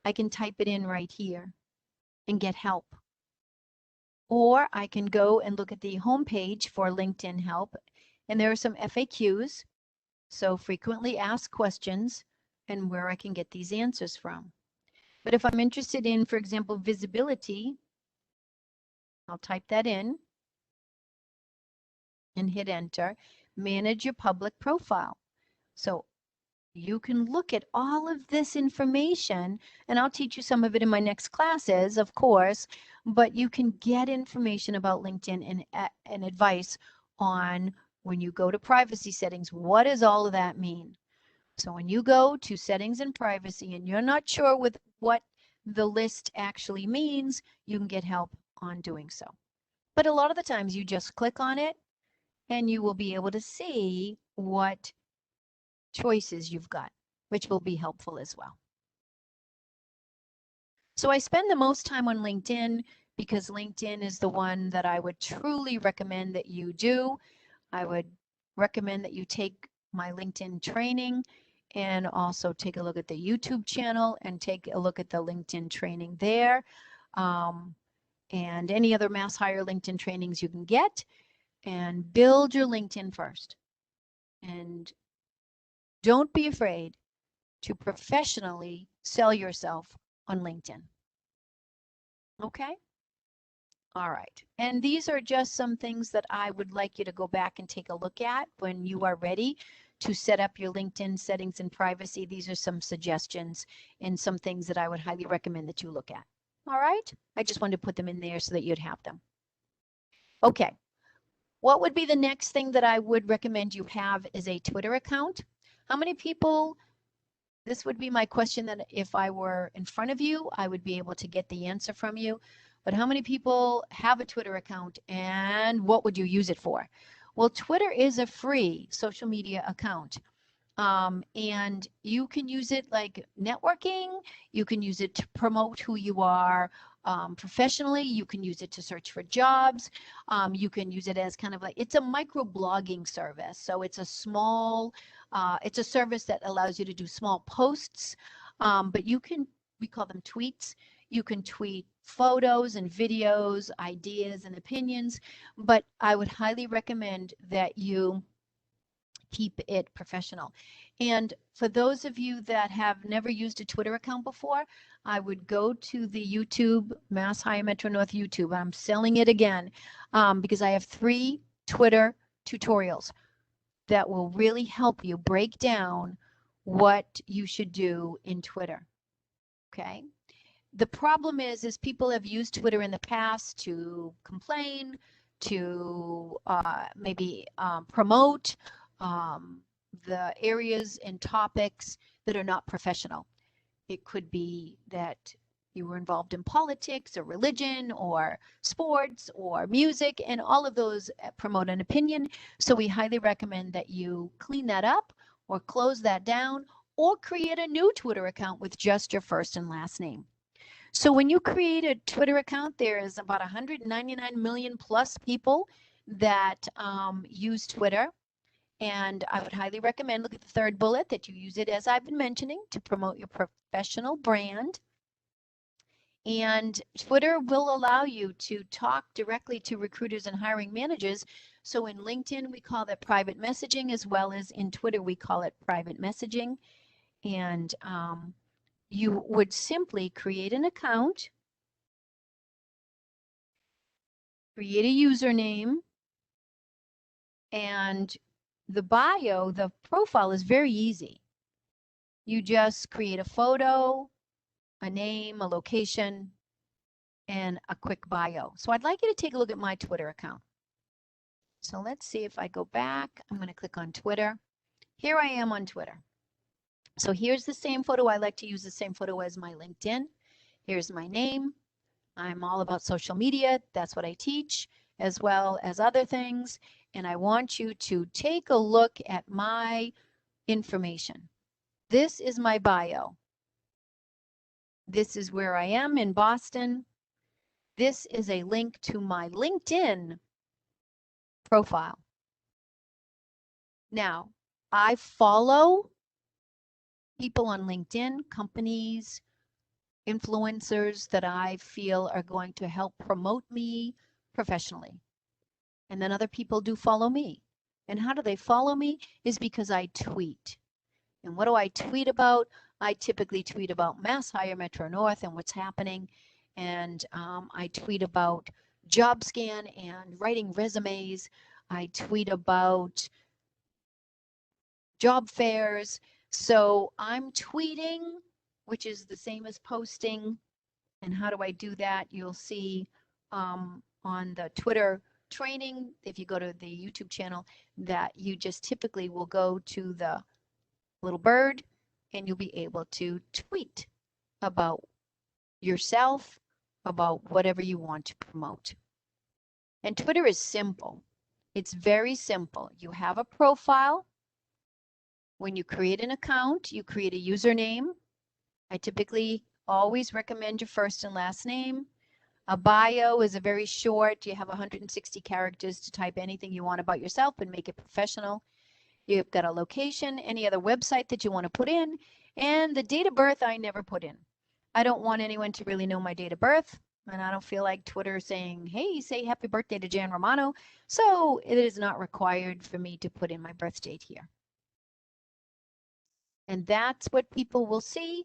I can type it in right here and get help. Or I can go and look at the homepage for LinkedIn help, and there are some FAQs, so frequently asked questions, and where I can get these answers from. But if I'm interested in, for example, visibility, I'll type that in. and hit enter. Manage your public profile. So you can look at all of this information, and I'll teach you some of it in my next classes, of course, but you can get information about LinkedIn and advice on when you go to privacy settings. What does all of that mean? So when you go to settings and privacy and you're not sure with what the list actually means, you can get help on doing so. But a lot of the times you just click on it and you will be able to see what choices you've got, which will be helpful as well. So I spend the most time on LinkedIn because LinkedIn is the one that I would truly recommend that you do. I would recommend that you take my LinkedIn training and also take a look at the YouTube channel and take a look at the LinkedIn training there. And any other Mass Hire LinkedIn trainings you can get, and build your LinkedIn first. And don't be afraid to professionally sell yourself on LinkedIn. Okay? All right. And these are just some things that I would like you to go back and take a look at when you are ready to set up your LinkedIn settings and privacy. These are some suggestions and some things that I would highly recommend that you look at. All right? I just wanted to put them in there so that you'd have them. Okay. What would be the next thing that I would recommend you have is a Twitter account? How many people, this would be my question that if I were in front of you, I would be able to get the answer from you. But how many people have a Twitter account and what would you use it for? Well, Twitter is a free social media account. And you can use it like networking. You can use it to promote who you are professionally. You can use it to search for jobs. You can use it as kind of like, it's a micro blogging service. So it's a small, it's a service that allows you to do small posts, but you can, we call them tweets. You can tweet photos and videos, ideas and opinions, but I would highly recommend that you keep it professional. And for those of you that have never used a Twitter account before, I would go to the YouTube, Mass Hire Metro North YouTube. I'm selling it again because I have 3 Twitter tutorials that will really help you break down what you should do in Twitter. Okay. The problem is people have used Twitter in the past to complain, to maybe promote the areas and topics that are not professional. It could be that you were involved in politics or religion or sports or music, and all of those promote an opinion. So we highly recommend that you clean that up or close that down or create a new Twitter account with just your first and last name. So when you create a Twitter account, there's about 199 million plus people that use Twitter. And I would highly recommend, look at the third bullet, that you use it, as I've been mentioning, to promote your professional brand. And Twitter will allow you to talk directly to recruiters and hiring managers. So in LinkedIn, we call that private messaging, as well as in Twitter, we call it private messaging. And you would simply create an account, create a username, and the bio, the profile is very easy. You just create a photo, a name, a location, and a quick bio. So I'd like you to take a look at my Twitter account. So let's see if I go back. I'm going to click on Twitter. Here I am on Twitter. So here's the same photo. I like to use the same photo as my LinkedIn. Here's my name. I'm all about social media. That's what I teach, as well as other things. And I want you to take a look at my information. This is my bio. This is where I am in Boston. This is a link to my LinkedIn profile. Now, I follow people on LinkedIn, companies, influencers that I feel are going to help promote me professionally. And then other people do follow me. And how do they follow me? Is because I tweet. And what do I tweet about? I typically tweet about Mass Hire Metro North and what's happening. And I tweet about JobScan and writing resumes. I tweet about job fairs. So I'm tweeting, which is the same as posting. And how do I do that? You'll see on the Twitter training, if you go to the YouTube channel, that you just typically will go to the little bird and you'll be able to tweet about yourself, about whatever you want to promote. And Twitter is simple. It's very simple. You have a profile. When you create an account, you create a username. I typically always recommend your first and last name. A bio is a very short, you have 160 characters to type anything you want about yourself and make it professional. You've got a location, any other website that you want to put in, and the date of birth I never put in. I don't want anyone to really know my date of birth, and I don't feel like Twitter saying, hey, say happy birthday to Jan Romano. So it is not required for me to put in my birth date here. And that's what people will see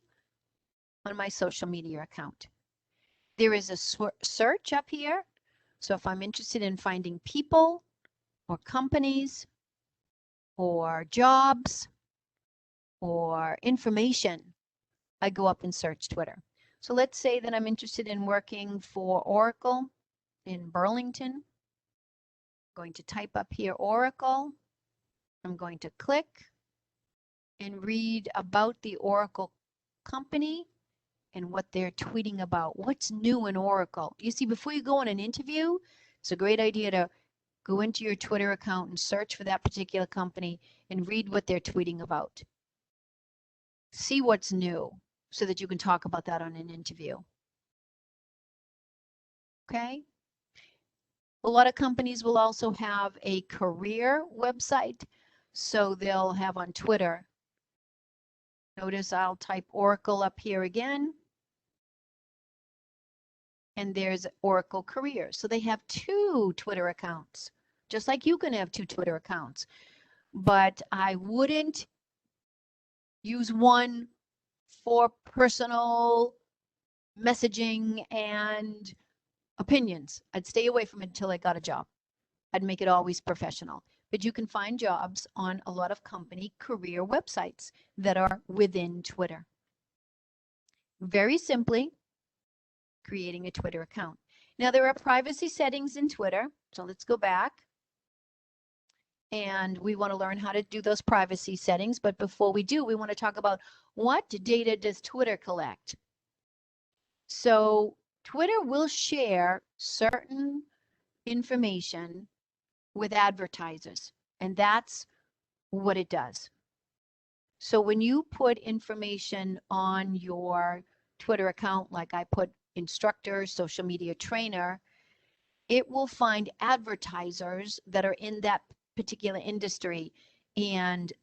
on my social media account. There is a search up here. So if I'm interested in finding people or companies or jobs or information, I go up and search Twitter. So let's say that I'm interested in working for Oracle in Burlington. I'm going to type up here Oracle. I'm going to click and read about the Oracle company and what they're tweeting about. What's new in Oracle? You see, before you go on an interview, it's a great idea to go into your Twitter account and search for that particular company and read what they're tweeting about. See what's new so that you can talk about that on an interview. Okay? A lot of companies will also have a career website. So they'll have on Twitter. Notice I'll type Oracle up here again. And there's Oracle Careers. So they have two Twitter accounts, just like you can have two Twitter accounts. But I wouldn't use one for personal messaging and opinions. I'd stay away from it until I got a job. I'd make it always professional. But you can find jobs on a lot of company career websites that are within Twitter. Very simply, creating a Twitter account. Now there are privacy settings in Twitter. So let's go back. And we want to learn how to do those privacy settings. But before we do, we want to talk about what data does Twitter collect? So Twitter will share certain information with advertisers, and that's what it does. So when you put information on your Twitter account, like I put instructor, social media trainer, it will find advertisers that are in that particular industry, and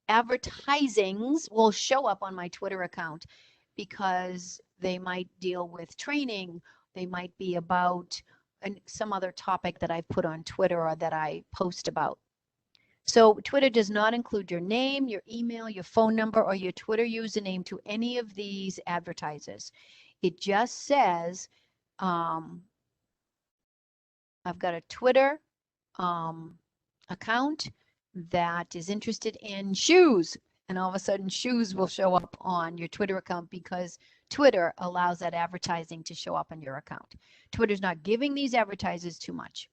advertisings will show up on my Twitter account because they might deal with training, they might be about some other topic that I've put on Twitter or that I post about. So Twitter does not include your name, your email, your phone number, or your Twitter username to any of these advertisers. It just says, I've got a Twitter account that is interested in shoes, and all of a sudden shoes will show up on your Twitter account because Twitter allows that advertising to show up on your account. Twitter's not giving these advertisers too much.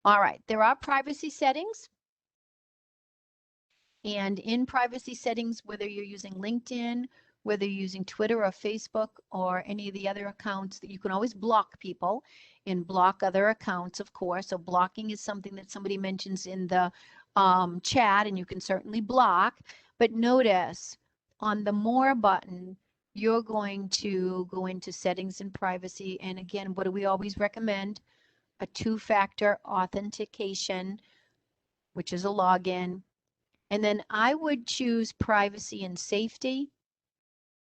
All right, there are privacy settings. And in privacy settings, whether you're using LinkedIn, whether you're using Twitter or Facebook or any of the other accounts, that you can always block people and block other accounts, of course. So blocking is something that somebody mentions in the chat, and you can certainly block. But notice on the More button, you're going to go into settings and privacy. And again, what do we always recommend? A two-factor authentication, which is a login. And then I would choose privacy and safety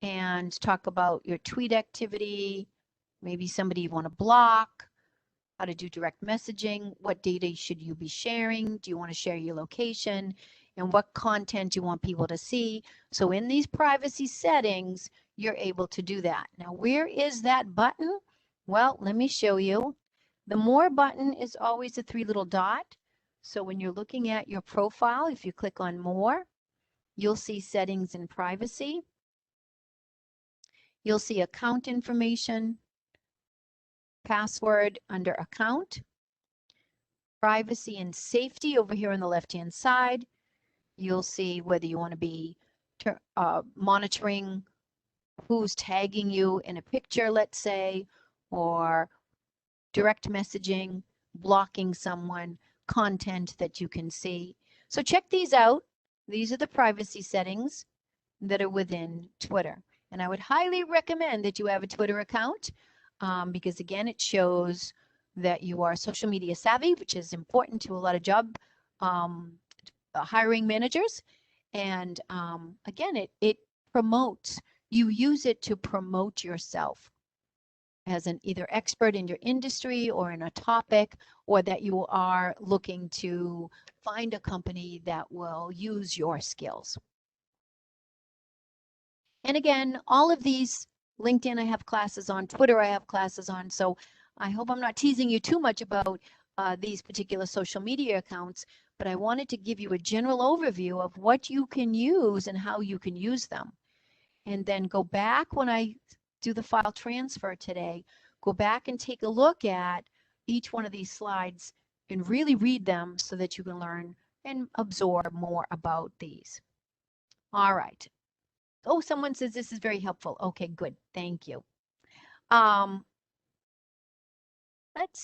and talk about your tweet activity, maybe somebody you want to block, how to do direct messaging, what data should you be sharing, do you want to share your location, and what content you want people to see. So in these privacy settings, you're able to do that. Now, where is that button? Well, let me show you. The More button is always a three little dot. So when you're looking at your profile, if you click on more, you'll see settings and privacy. You'll see account information, password under account, privacy and safety over here on the left-hand side. You'll see whether you want to be monitoring who's tagging you in a picture, let's say, or direct messaging, blocking someone, content that you can see. So check these out. These are the privacy settings that are within Twitter. And I would highly recommend that you have a Twitter account because, again, it shows that you are social media savvy, which is important to a lot of job hiring managers. And again, it promotes, you use it to promote yourself as an either expert in your industry or in a topic, or that you are looking to find a company that will use your skills. And again, all of these, LinkedIn I have classes on, Twitter I have classes on, so I hope I'm not teasing you too much about these particular social media accounts, but I wanted to give you a general overview of what you can use and how you can use them. And then go back when I do the file transfer today, go back and take a look at each one of these slides and really read them so that you can learn and absorb more about these. All right. Oh, someone says this is very helpful. Okay, good. Thank you. Let's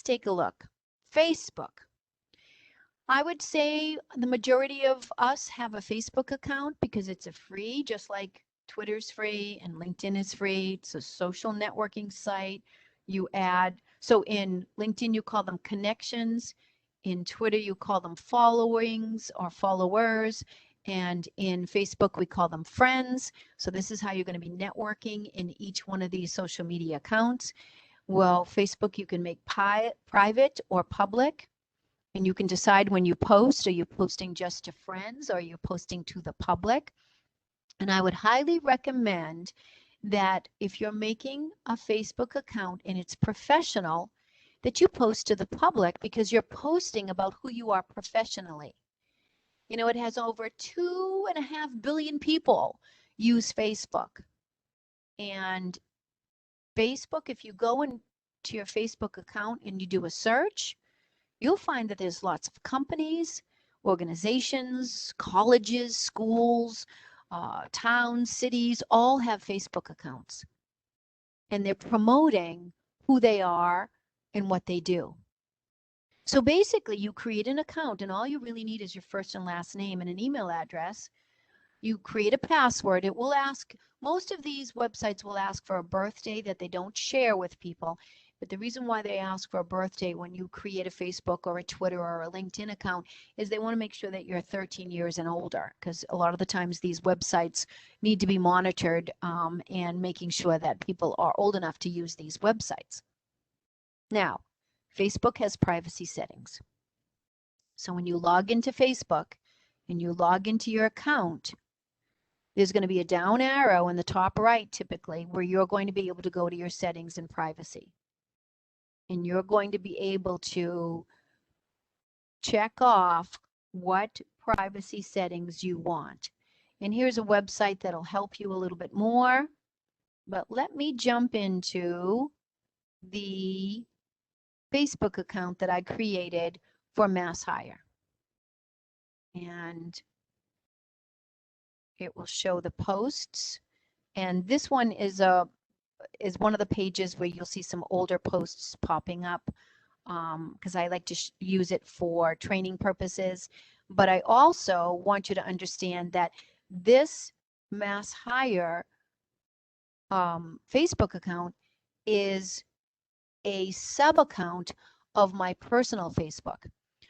take a look. Facebook. I would say the majority of us have a Facebook account because it's a free, just like Twitter's free and LinkedIn is free. It's a social networking site. You add, so in LinkedIn, you call them connections. In Twitter, you call them followings or followers. And in Facebook, we call them friends. So this is how you're going to be networking in each one of these social media accounts. Well, Facebook, you can make private or public. And you can decide when you post, are you posting just to friends or are you posting to the public? And I would highly recommend that if you're making a Facebook account and it's professional, that you post to the public because you're posting about who you are professionally. You know, it has over 2.5 billion people use Facebook. And Facebook, if you go into your Facebook account and you do a search, you'll find that there's lots of companies, organizations, colleges, schools, towns, cities, all have Facebook accounts. And they're promoting who they are and what they do. So basically, you create an account, and all you really need is your first and last name and an email address. You create a password. It will ask, most of these websites will ask for a birthday that they don't share with people. But the reason why they ask for a birthday when you create a Facebook or a Twitter or a LinkedIn account is they want to make sure that you're 13 years and older, because a lot of the times these websites need to be monitored and making sure that people are old enough to use these websites. Now, Facebook has privacy settings. So when you log into Facebook and you log into your account, there's going to be a down arrow in the top right typically where you're going to be able to go to your settings and privacy. And you're going to be able to check off what privacy settings you want. And here's a website that'll help you a little bit more. But let me jump into the Facebook account that I created for MassHire. And it will show the posts. And this one is one of the pages where you'll see some older posts popping up because I like to use it for training purposes. But I also want you to understand that this MassHire Facebook account is a sub account of my personal Facebook.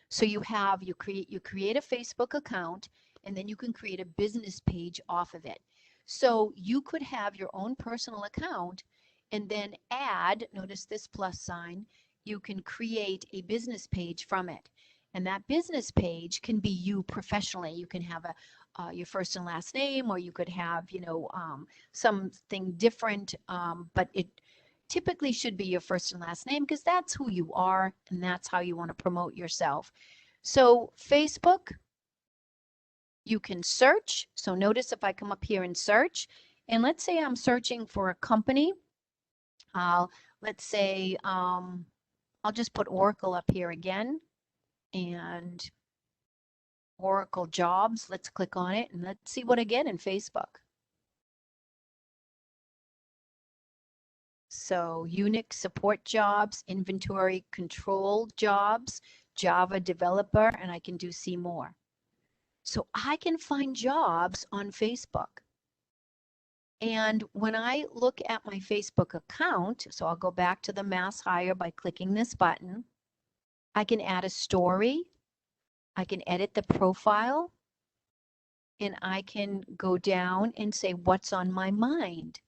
So you create a Facebook account, and then you can create a business page off of it. So you could have your own personal account and then add, notice this plus sign, you can create a business page from it. And that business page can be you professionally. You can have your first and last name, or you could have, something different, but it typically should be your first and last name because that's who you are and that's how you want to promote yourself. So Facebook, you can search. So notice if I come up here and search, and let's say I'm searching for a company. Let's say I'll just put Oracle up here again, and Oracle jobs. Let's click on it and let's see what I get in Facebook. So Unix support jobs, inventory control jobs, Java developer, and I can see more. So I can find jobs on Facebook. And when I look at my Facebook account, so I'll go back to the MassHire by clicking this button. I can add a story. I can edit the profile. And I can go down and say what's on my mind.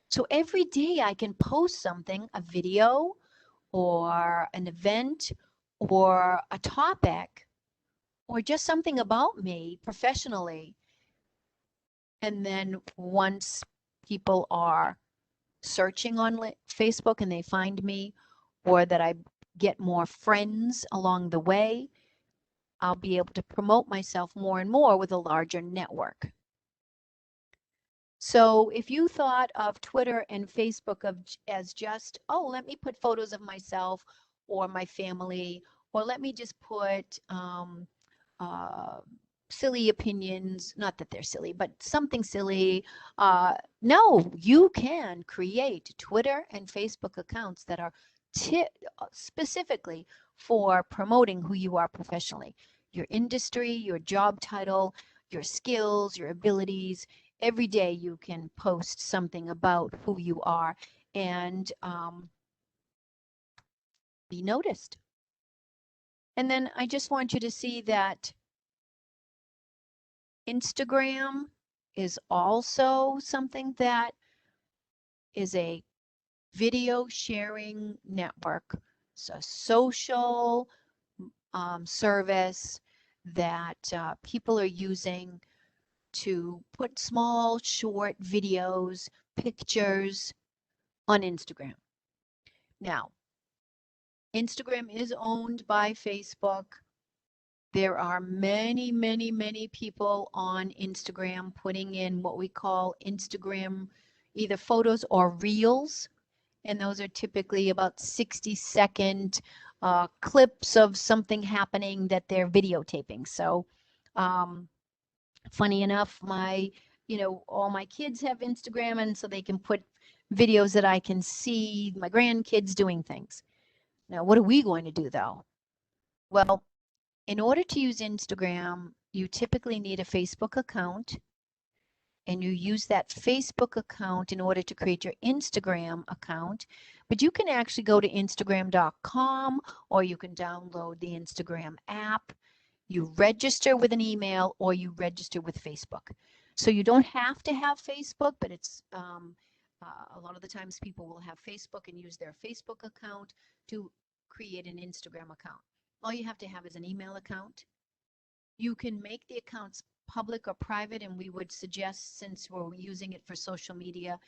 So every day I can post something, a video or an event or a topic or just something about me professionally. And then once people are searching on Facebook and they find me, or that I get more friends along the way, I'll be able to promote myself more and more with a larger network. So if you thought of Twitter and Facebook as just, oh, let me put photos of myself or my family, or let me just put silly opinions, not that they're silly, but something silly. No, you can create Twitter and Facebook accounts that are specifically for promoting who you are professionally, your industry, your job title, your skills, your abilities. Every day you can post something about who you are and be noticed. And then I just want you to see that Instagram is also something that is a video sharing network. It's a social service that people are using to put small, short videos, pictures on Instagram. Now, Instagram is owned by Facebook. There are many, many, many people on Instagram putting in what we call Instagram, either photos or reels. And those are typically about 60-second clips of something happening that they're videotaping. So funny enough, all my kids have Instagram, and so they can put videos that I can see my grandkids doing things. Now, what are we going to do though? Well, in order to use Instagram, you typically need a Facebook account, and you use that Facebook account in order to create your Instagram account. But you can actually go to Instagram.com, or you can download the Instagram app. You register with an email, or you register with Facebook. So you don't have to have Facebook, but it's a lot of the times people will have Facebook and use their Facebook account to create an Instagram account. All you have to have is an email account. You can make the accounts public or private, and we would suggest, since we're using it for social media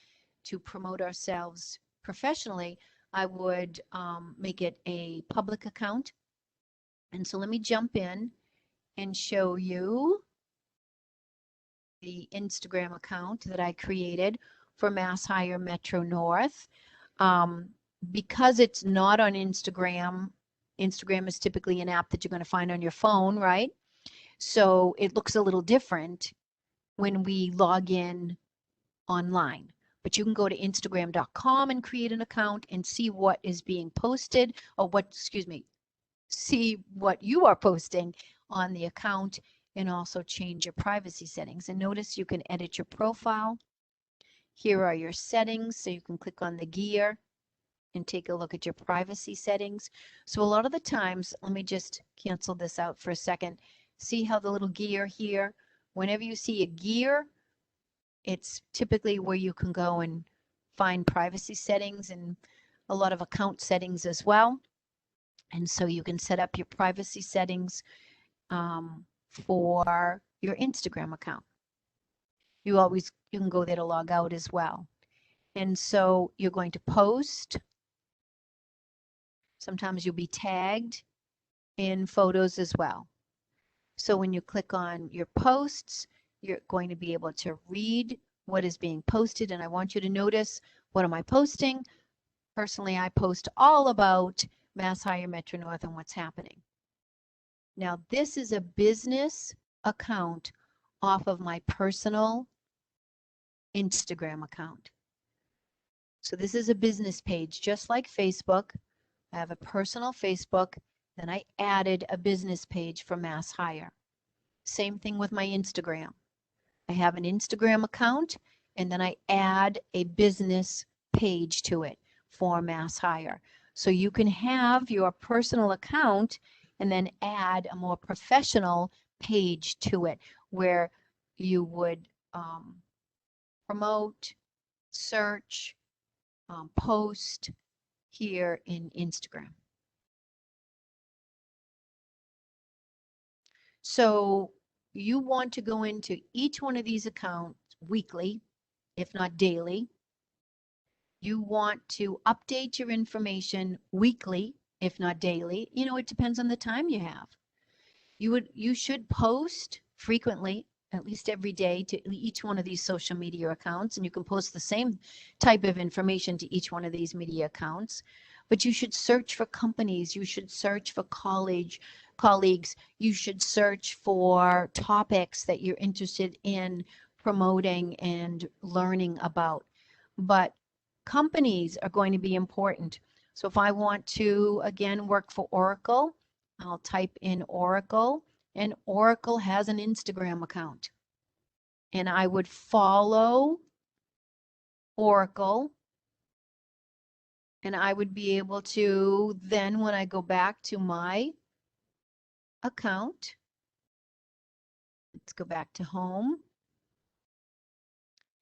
to promote ourselves professionally, I would make it a public account. And so let me jump in and show you the Instagram account that I created for MassHire Metro North. Because it's not on Instagram, Instagram is typically an app that you're going to find on your phone, right? So it looks a little different when we log in online. But you can go to Instagram.com and create an account and see what is being posted, or see what you are posting on the account, and also change your privacy settings. And notice you can edit your profile. Here are your settings, so you can click on the gear and take a look at your privacy settings. So a lot of the times, let me just cancel this out for a second. See how the little gear here, whenever you see a gear, it's typically where you can go and find privacy settings and a lot of account settings as well. And so you can set up your privacy settings for your Instagram account. You can go there to log out as well. And so you're going to post. Sometimes you'll be tagged in photos as well. So when you click on your posts, you're going to be able to read what is being posted. And I want you to notice, what am I posting? Personally, I post all about Mass Hire Metro North and what's happening. Now, this is a business account off of my personal Instagram account. So this is a business page, just like Facebook. I have a personal Facebook, then I added a business page for Mass Hire. Same thing with my Instagram. I have an Instagram account, and then I add a business page to it for Mass Hire. So you can have your personal account and then add a more professional page to it where you would promote, search, post here in Instagram. So you want to go into each one of these accounts weekly, if not daily. You want to update your information weekly, if not daily. You know, it depends on the time you have. You should post frequently, at least every day, to each one of these social media accounts, and you can post the same type of information to each one of these media accounts. But you should search for companies, you should search for colleagues, you should search for topics that you're interested in promoting and learning about. But companies are going to be important. So if I want to, again, work for Oracle, I'll type in Oracle, and Oracle has an Instagram account. And I would follow Oracle, and I would be able to then, when I go back to my account, let's go back to home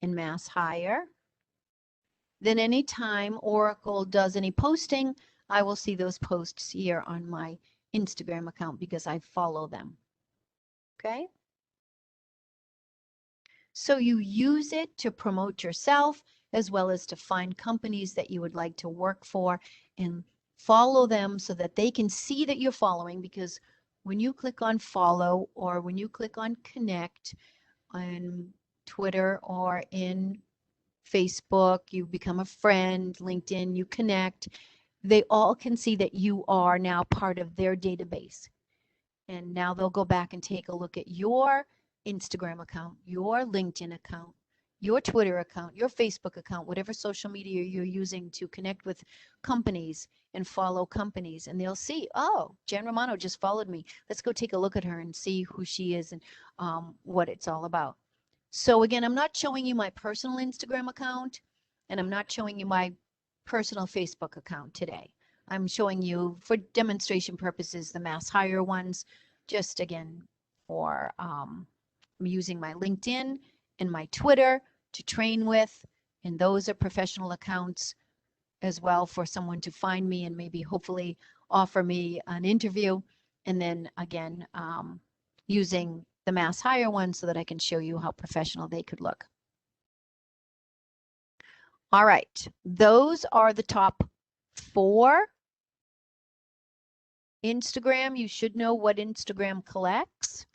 and Mass Hire. Then anytime Oracle does any posting, I will see those posts here on my Instagram account because I follow them. Okay? So you use it to promote yourself as well as to find companies that you would like to work for and follow them so that they can see that you're following, because when you click on follow or when you click on connect on Twitter or in Facebook, you become a friend, LinkedIn, you connect, they all can see that you are now part of their database. And now they'll go back and take a look at your Instagram account, your LinkedIn account, your Twitter account, your Facebook account, whatever social media you're using to connect with companies and follow companies. And they'll see, oh, Jen Romano just followed me. Let's go take a look at her and see who she is and what it's all about. So again, I'm not showing you my personal Instagram account, and I'm not showing you my personal Facebook account today. I'm showing you, for demonstration purposes, the Mass Hire ones, just again for I'm using my LinkedIn and my Twitter to train with, and those are professional accounts as well for someone to find me and maybe hopefully offer me an interview. And then again, using the Mass Hire one so that I can show you how professional they could look. All right, those are the top 4. Instagram, you should know what Instagram collects.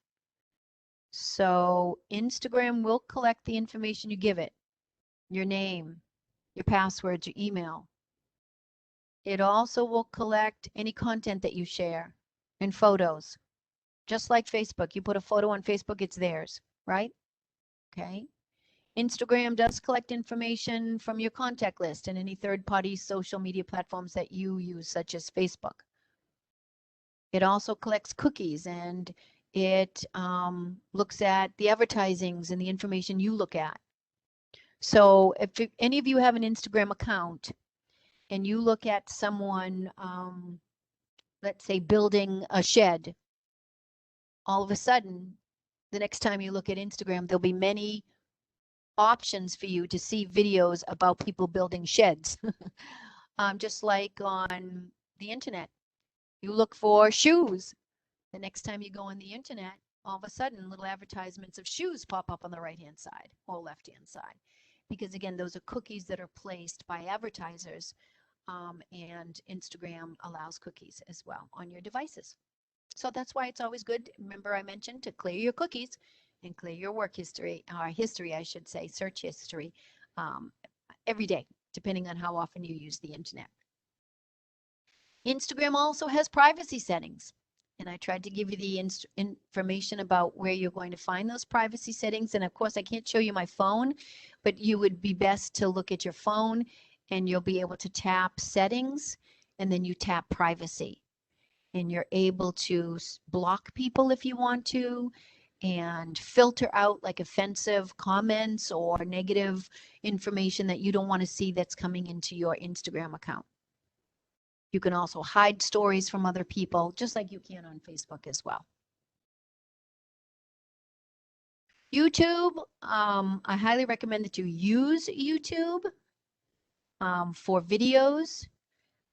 So Instagram will collect the information you give it, your name, your passwords, your email. It also will collect any content that you share and photos. Just like Facebook, you put a photo on Facebook, it's theirs, right? Okay. Instagram does collect information from your contact list and any third-party social media platforms that you use, such as Facebook. It also collects cookies, and it looks at the advertisings and the information you look at. So if any of you have an Instagram account and you look at someone, let's say building a shed, all of a sudden, the next time you look at Instagram, there'll be many options for you to see videos about people building sheds. Just like on the internet, you look for shoes. The next time you go on the internet, all of a sudden little advertisements of shoes pop up on the right-hand side or left-hand side. Because again, those are cookies that are placed by advertisers, and Instagram allows cookies as well on your devices. So that's why it's always good. Remember, I mentioned to clear your cookies and clear your work history, or history, I should say, search history, um, every day, depending on how often you use the internet. Instagram also has privacy settings. And I tried to give you the information about where you're going to find those privacy settings. And of course, I can't show you my phone, but you would be best to look at your phone and you'll be able to tap settings and then you tap privacy. And you're able to block people if you want to and filter out like offensive comments or negative information that you don't want to see that's coming into your Instagram account. You can also hide stories from other people, just like you can on Facebook as well. YouTube, I highly recommend that you use YouTube for videos.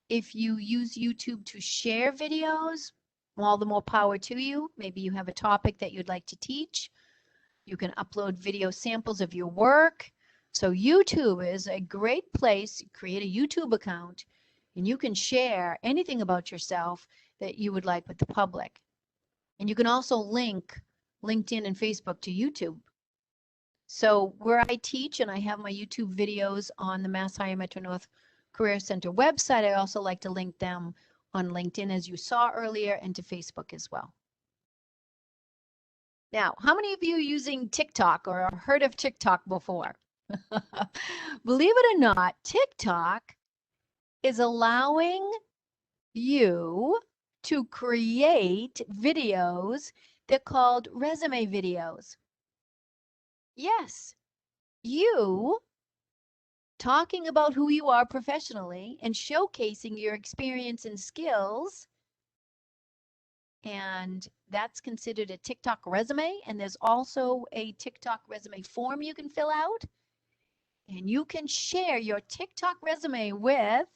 If you use YouTube to share videos, all the more power to you. Maybe you have a topic that you'd like to teach. You can upload video samples of your work. So YouTube is a great place. Create a YouTube account and you can share anything about yourself that you would like with the public. And you can also link LinkedIn and Facebook to YouTube. So where I teach and I have my YouTube videos on the Mass Hire Metro North Career Center website, I also like to link them on LinkedIn, as you saw earlier, and to Facebook as well. Now, how many of you are using TikTok or heard of TikTok before? Believe it or not, TikTok is allowing you to create videos. They're called resume videos. Yes, you talking about who you are professionally and showcasing your experience and skills. And that's considered a TikTok resume. And there's also a TikTok resume form you can fill out. And you can share your TikTok resume with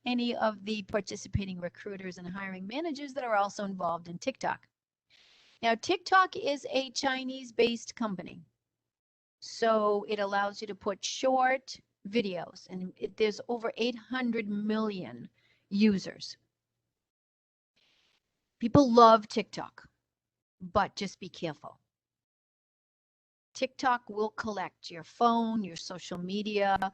any of the participating recruiters and hiring managers that are also involved in TikTok. Now, TikTok is a Chinese-based company. So it allows you to put short videos, and there's over 800 million users. People love TikTok, but just be careful. TikTok will collect your phone, your social media,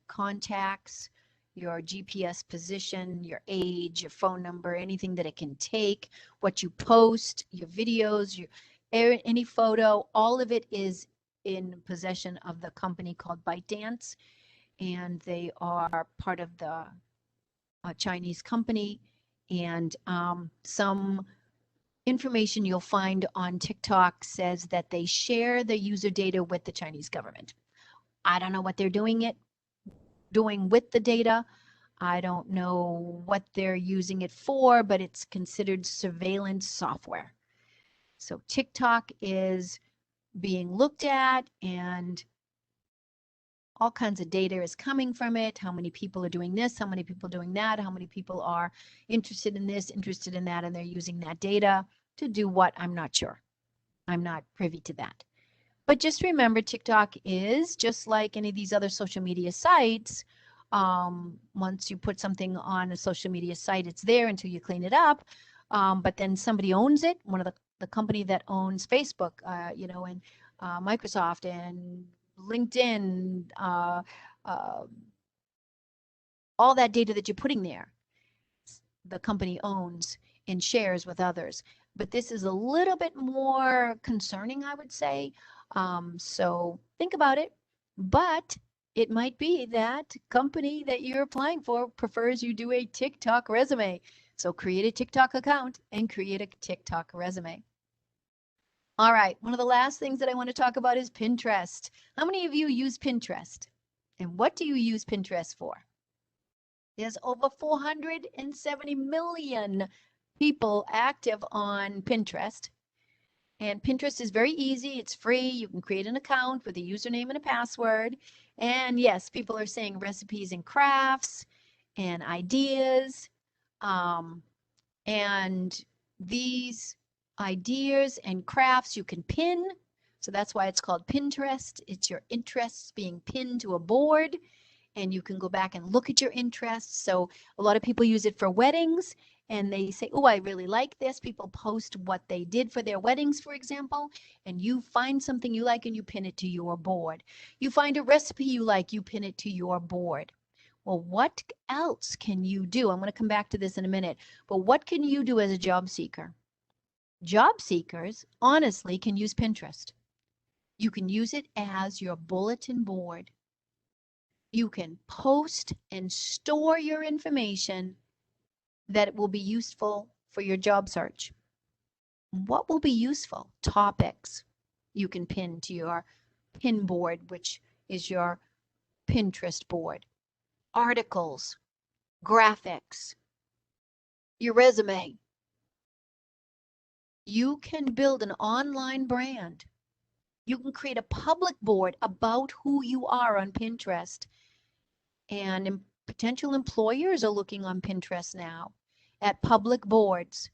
contacts, your GPS position, your age, your phone number, anything that it can take, what you post, your videos, any photo, all of it is in possession of the company called ByteDance, and they are part of the Chinese company. And some information you'll find on TikTok says that they share the user data with the Chinese government. I don't know what they're doing with the data. I don't know what they're using it for, but it's considered surveillance software. So TikTok is being looked at and all kinds of data is coming from it. How many people are doing this? How many people are doing that? How many people are interested in this, interested in that, and they're using that data to do what? I'm not sure. I'm not privy to that. But just remember, TikTok is just like any of these other social media sites. Once you put something on a social media site, it's there until you clean it up. But then somebody owns it. One of the company that owns Facebook, and Microsoft and LinkedIn, all that data that you're putting there, the company owns and shares with others. But this is a little bit more concerning, I would say. So think about it. But it might be that company that you're applying for prefers you do a TikTok resume. So create a TikTok account and create a TikTok resume. All right, one of the last things that I want to talk about is Pinterest. How many of you use Pinterest? And what do you use Pinterest for? There's over 470 million people active on Pinterest. And Pinterest is very easy. It's free. You can create an account with a username and a password. And yes, people are saying recipes and crafts and ideas. And these ideas and crafts you can pin. So that's why it's called Pinterest. It's your interests being pinned to a board, and you can go back and look at your interests. So a lot of people use it for weddings, and they say, oh, I really like this. People post what they did for their weddings, for example, and you find something you like and you pin it to your board. You find a recipe you like, you pin it to your board. Well, what else can you do? I'm going to come back to this in a minute, but what can you do as a job seeker? Job seekers, honestly, can use Pinterest. You can use it as your bulletin board. You can post and store your information that will be useful for your job search. What will be useful? Topics you can pin to your pin board, which is your Pinterest board. Articles, graphics, your resume. You can build an online brand. You can create a public board about who you are on Pinterest. And potential employers are looking on Pinterest now at public boards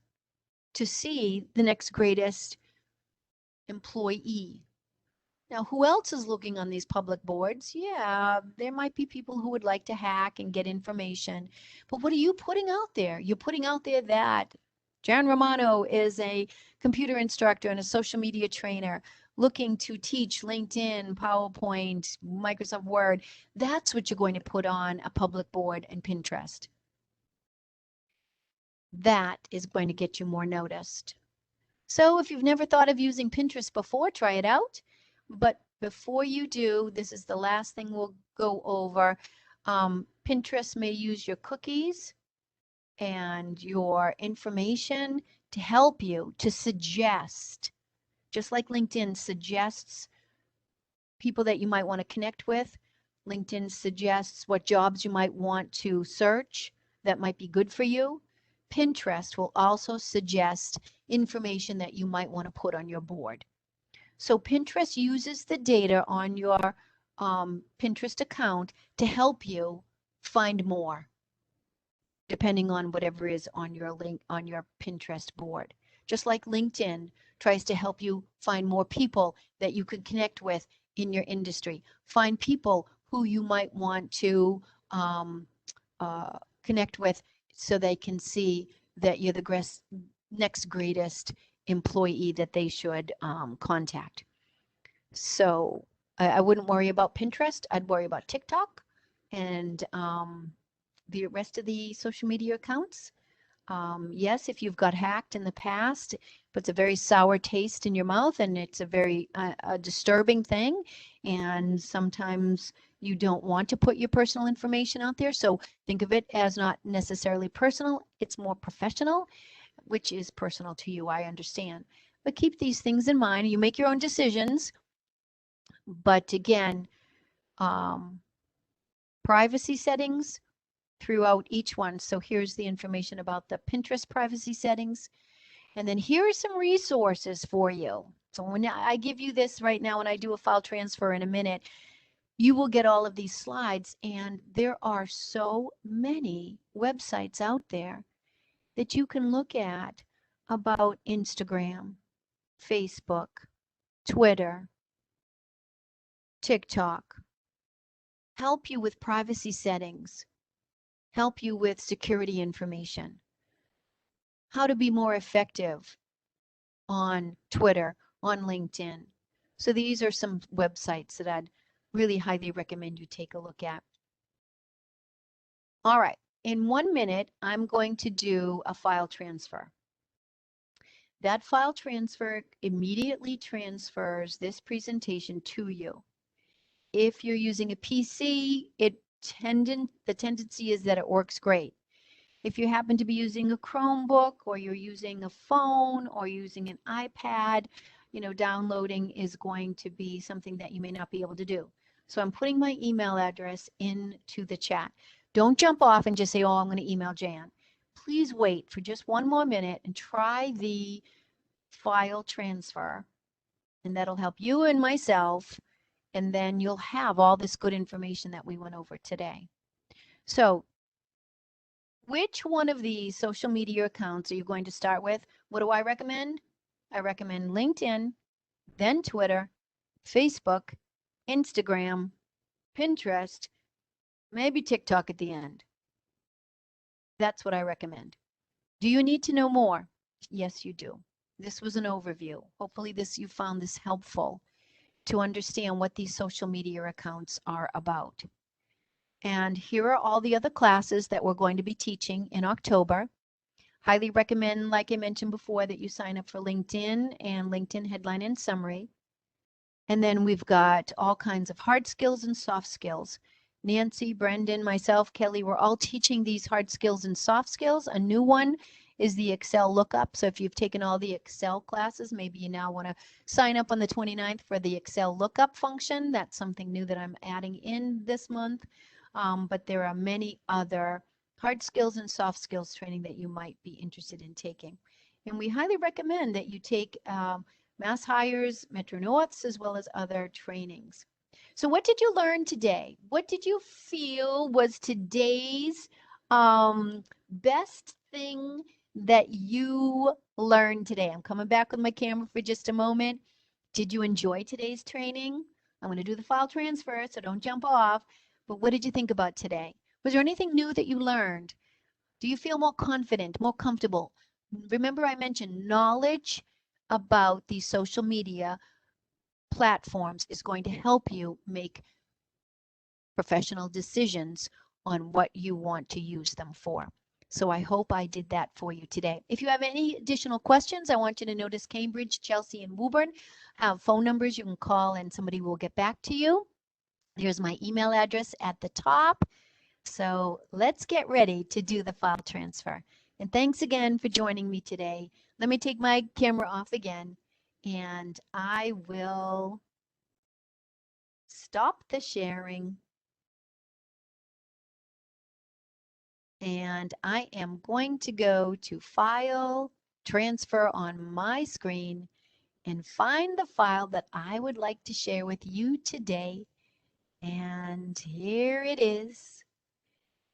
to see the next greatest employee. Now, who else is looking on these public boards? Yeah, there might be people who would like to hack and get information. But what are you putting out there? You're putting out there that Jan Romano is a computer instructor and a social media trainer looking to teach LinkedIn, PowerPoint, Microsoft Word. That's what you're going to put on a public board in Pinterest. That is going to get you more noticed. So if you've never thought of using Pinterest before, try it out. But before you do, this is the last thing we'll go over. Pinterest may use your cookies and your information to help you, to suggest, just like LinkedIn suggests people that you might want to connect with. LinkedIn suggests what jobs you might want to search that might be good for you. Pinterest will also suggest information that you might want to put on your board. So Pinterest uses the data on your Pinterest account to help you find more, depending on whatever is on your link on your Pinterest board. Just like LinkedIn tries to help you find more people that you can connect with in your industry. Find people who you might want to connect with so they can see that you're the next greatest employee that they should contact. So I wouldn't worry about Pinterest. I'd worry about TikTok and the rest of the social media accounts. Yes, if you've got hacked in the past, but it's a very sour taste in your mouth and it's a very a disturbing thing. And sometimes you don't want to put your personal information out there. So think of it as not necessarily personal. It's more professional, which is personal to you, I understand. But keep these things in mind. You make your own decisions. But again, privacy settings throughout each one. So here's the information about the Pinterest privacy settings. And then here are some resources for you. So when I give you this right now, when I do a file transfer in a minute, you will get all of these slides. And there are so many websites out there that you can look at about Instagram, Facebook, Twitter, TikTok, help you with privacy settings, help you with security information, how to be more effective on Twitter, on LinkedIn. So these are some websites that I'd really highly recommend you take a look at. All right, in 1 minute, I'm going to do a file transfer. That file transfer immediately transfers this presentation to you. If you're using a PC, the tendency is that it works great. If you happen to be using a Chromebook or you're using a phone or using an iPad, downloading is going to be something that you may not be able to do. So I'm putting my email address into the chat. Don't jump off and just say, oh, I'm going to email Jan. Please wait for just 1 more minute and try the file transfer. And that'll help you and myself. And then you'll have all this good information that we went over today. So which one of these social media accounts are you going to start with? What do I recommend? I recommend LinkedIn, then Twitter, Facebook, Instagram, Pinterest, maybe TikTok at the end. That's what I recommend. Do you need to know more? Yes, you do. This was an overview. Hopefully you found this helpful to understand what these social media accounts are about. And here are all the other classes that we're going to be teaching in October. Highly recommend, like I mentioned before, that you sign up for LinkedIn and LinkedIn Headline and Summary. And then we've got all kinds of hard skills and soft skills. Nancy, Brendan, myself, Kelly, we're all teaching these hard skills and soft skills. A new one is the Excel lookup. So if you've taken all the Excel classes, maybe you now want to sign up on the 29th for the Excel lookup function. That's something new that I'm adding in this month. But there are many other hard skills and soft skills training that you might be interested in taking. And we highly recommend that you take MassHire's, Metro North's, as well as other trainings. So what did you learn today? What did you feel was today's best thing that you learned today? I'm coming back with my camera for just a moment. Did you enjoy today's training? I'm going to do the file transfer, so don't jump off. But what did you think about today? Was there anything new that you learned? Do you feel more confident, more comfortable? Remember I mentioned knowledge about these social media platforms is going to help you make professional decisions on what you want to use them for. So I hope I did that for you today. If you have any additional questions, I want you to notice Cambridge, Chelsea, and Woburn have phone numbers you can call and somebody will get back to you. Here's my email address at the top. So let's get ready to do the file transfer. And thanks again for joining me today. Let me take my camera off again and I will stop the sharing. And I am going to go to File, Transfer on my screen and find the file that I would like to share with you today. And here it is.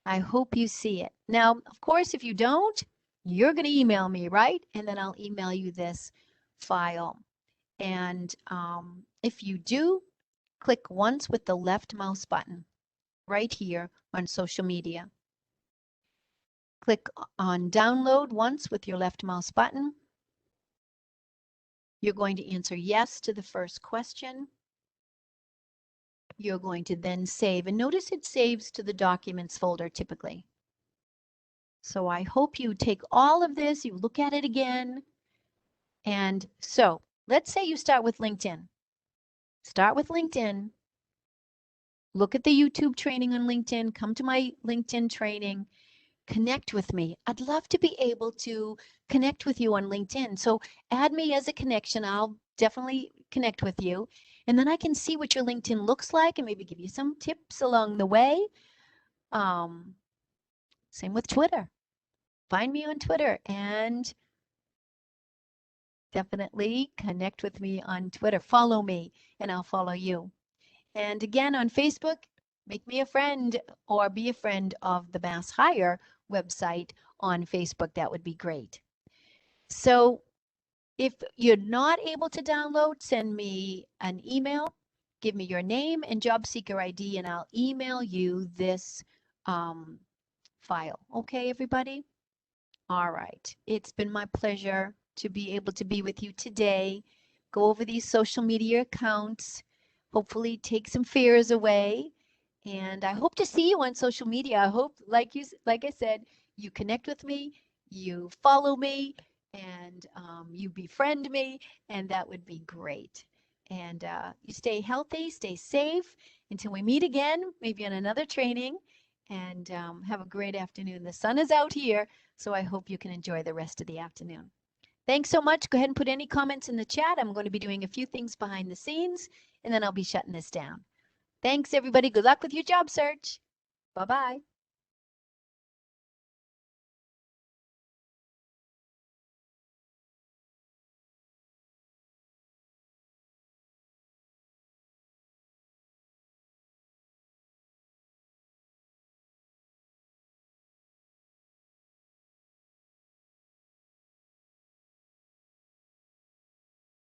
I hope you see it. Now, of course, if you don't, you're going to email me, right? And then I'll email you this file. And if you do, click once with the left mouse button right here on social media. Click on download once with your left mouse button. You're going to answer yes to the first question. You're going to then save, and notice it saves to the documents folder typically. So I hope you take all of this, you look at it again. And so let's say you start with LinkedIn. Start with LinkedIn. Look at the YouTube training on LinkedIn. Come to my LinkedIn training. Connect with me. I'd love to be able to connect with you on LinkedIn. So add me as a connection. I'll definitely connect with you. And then I can see what your LinkedIn looks like and maybe give you some tips along the way. Same with Twitter. Find me on Twitter and definitely connect with me on Twitter. Follow me and I'll follow you. And again, on Facebook, make me a friend or be a friend of the MassHire website on Facebook. That would be great. So if you're not able to download, send me an email. Give me your name and job seeker ID, and I'll email you this file. Okay, everybody? All right. It's been my pleasure to be able to be with you today. Go over these social media accounts. Hopefully take some fears away. And I hope to see you on social media. I hope, like I said, you connect with me, you follow me, and you befriend me, and that would be great. And you stay healthy, stay safe until we meet again, maybe on another training. And have a great afternoon. The sun is out here, so I hope you can enjoy the rest of the afternoon. Thanks so much. Go ahead and put any comments in the chat. I'm going to be doing a few things behind the scenes, and then I'll be shutting this down. Thanks, everybody. Good luck with your job search. Bye-bye.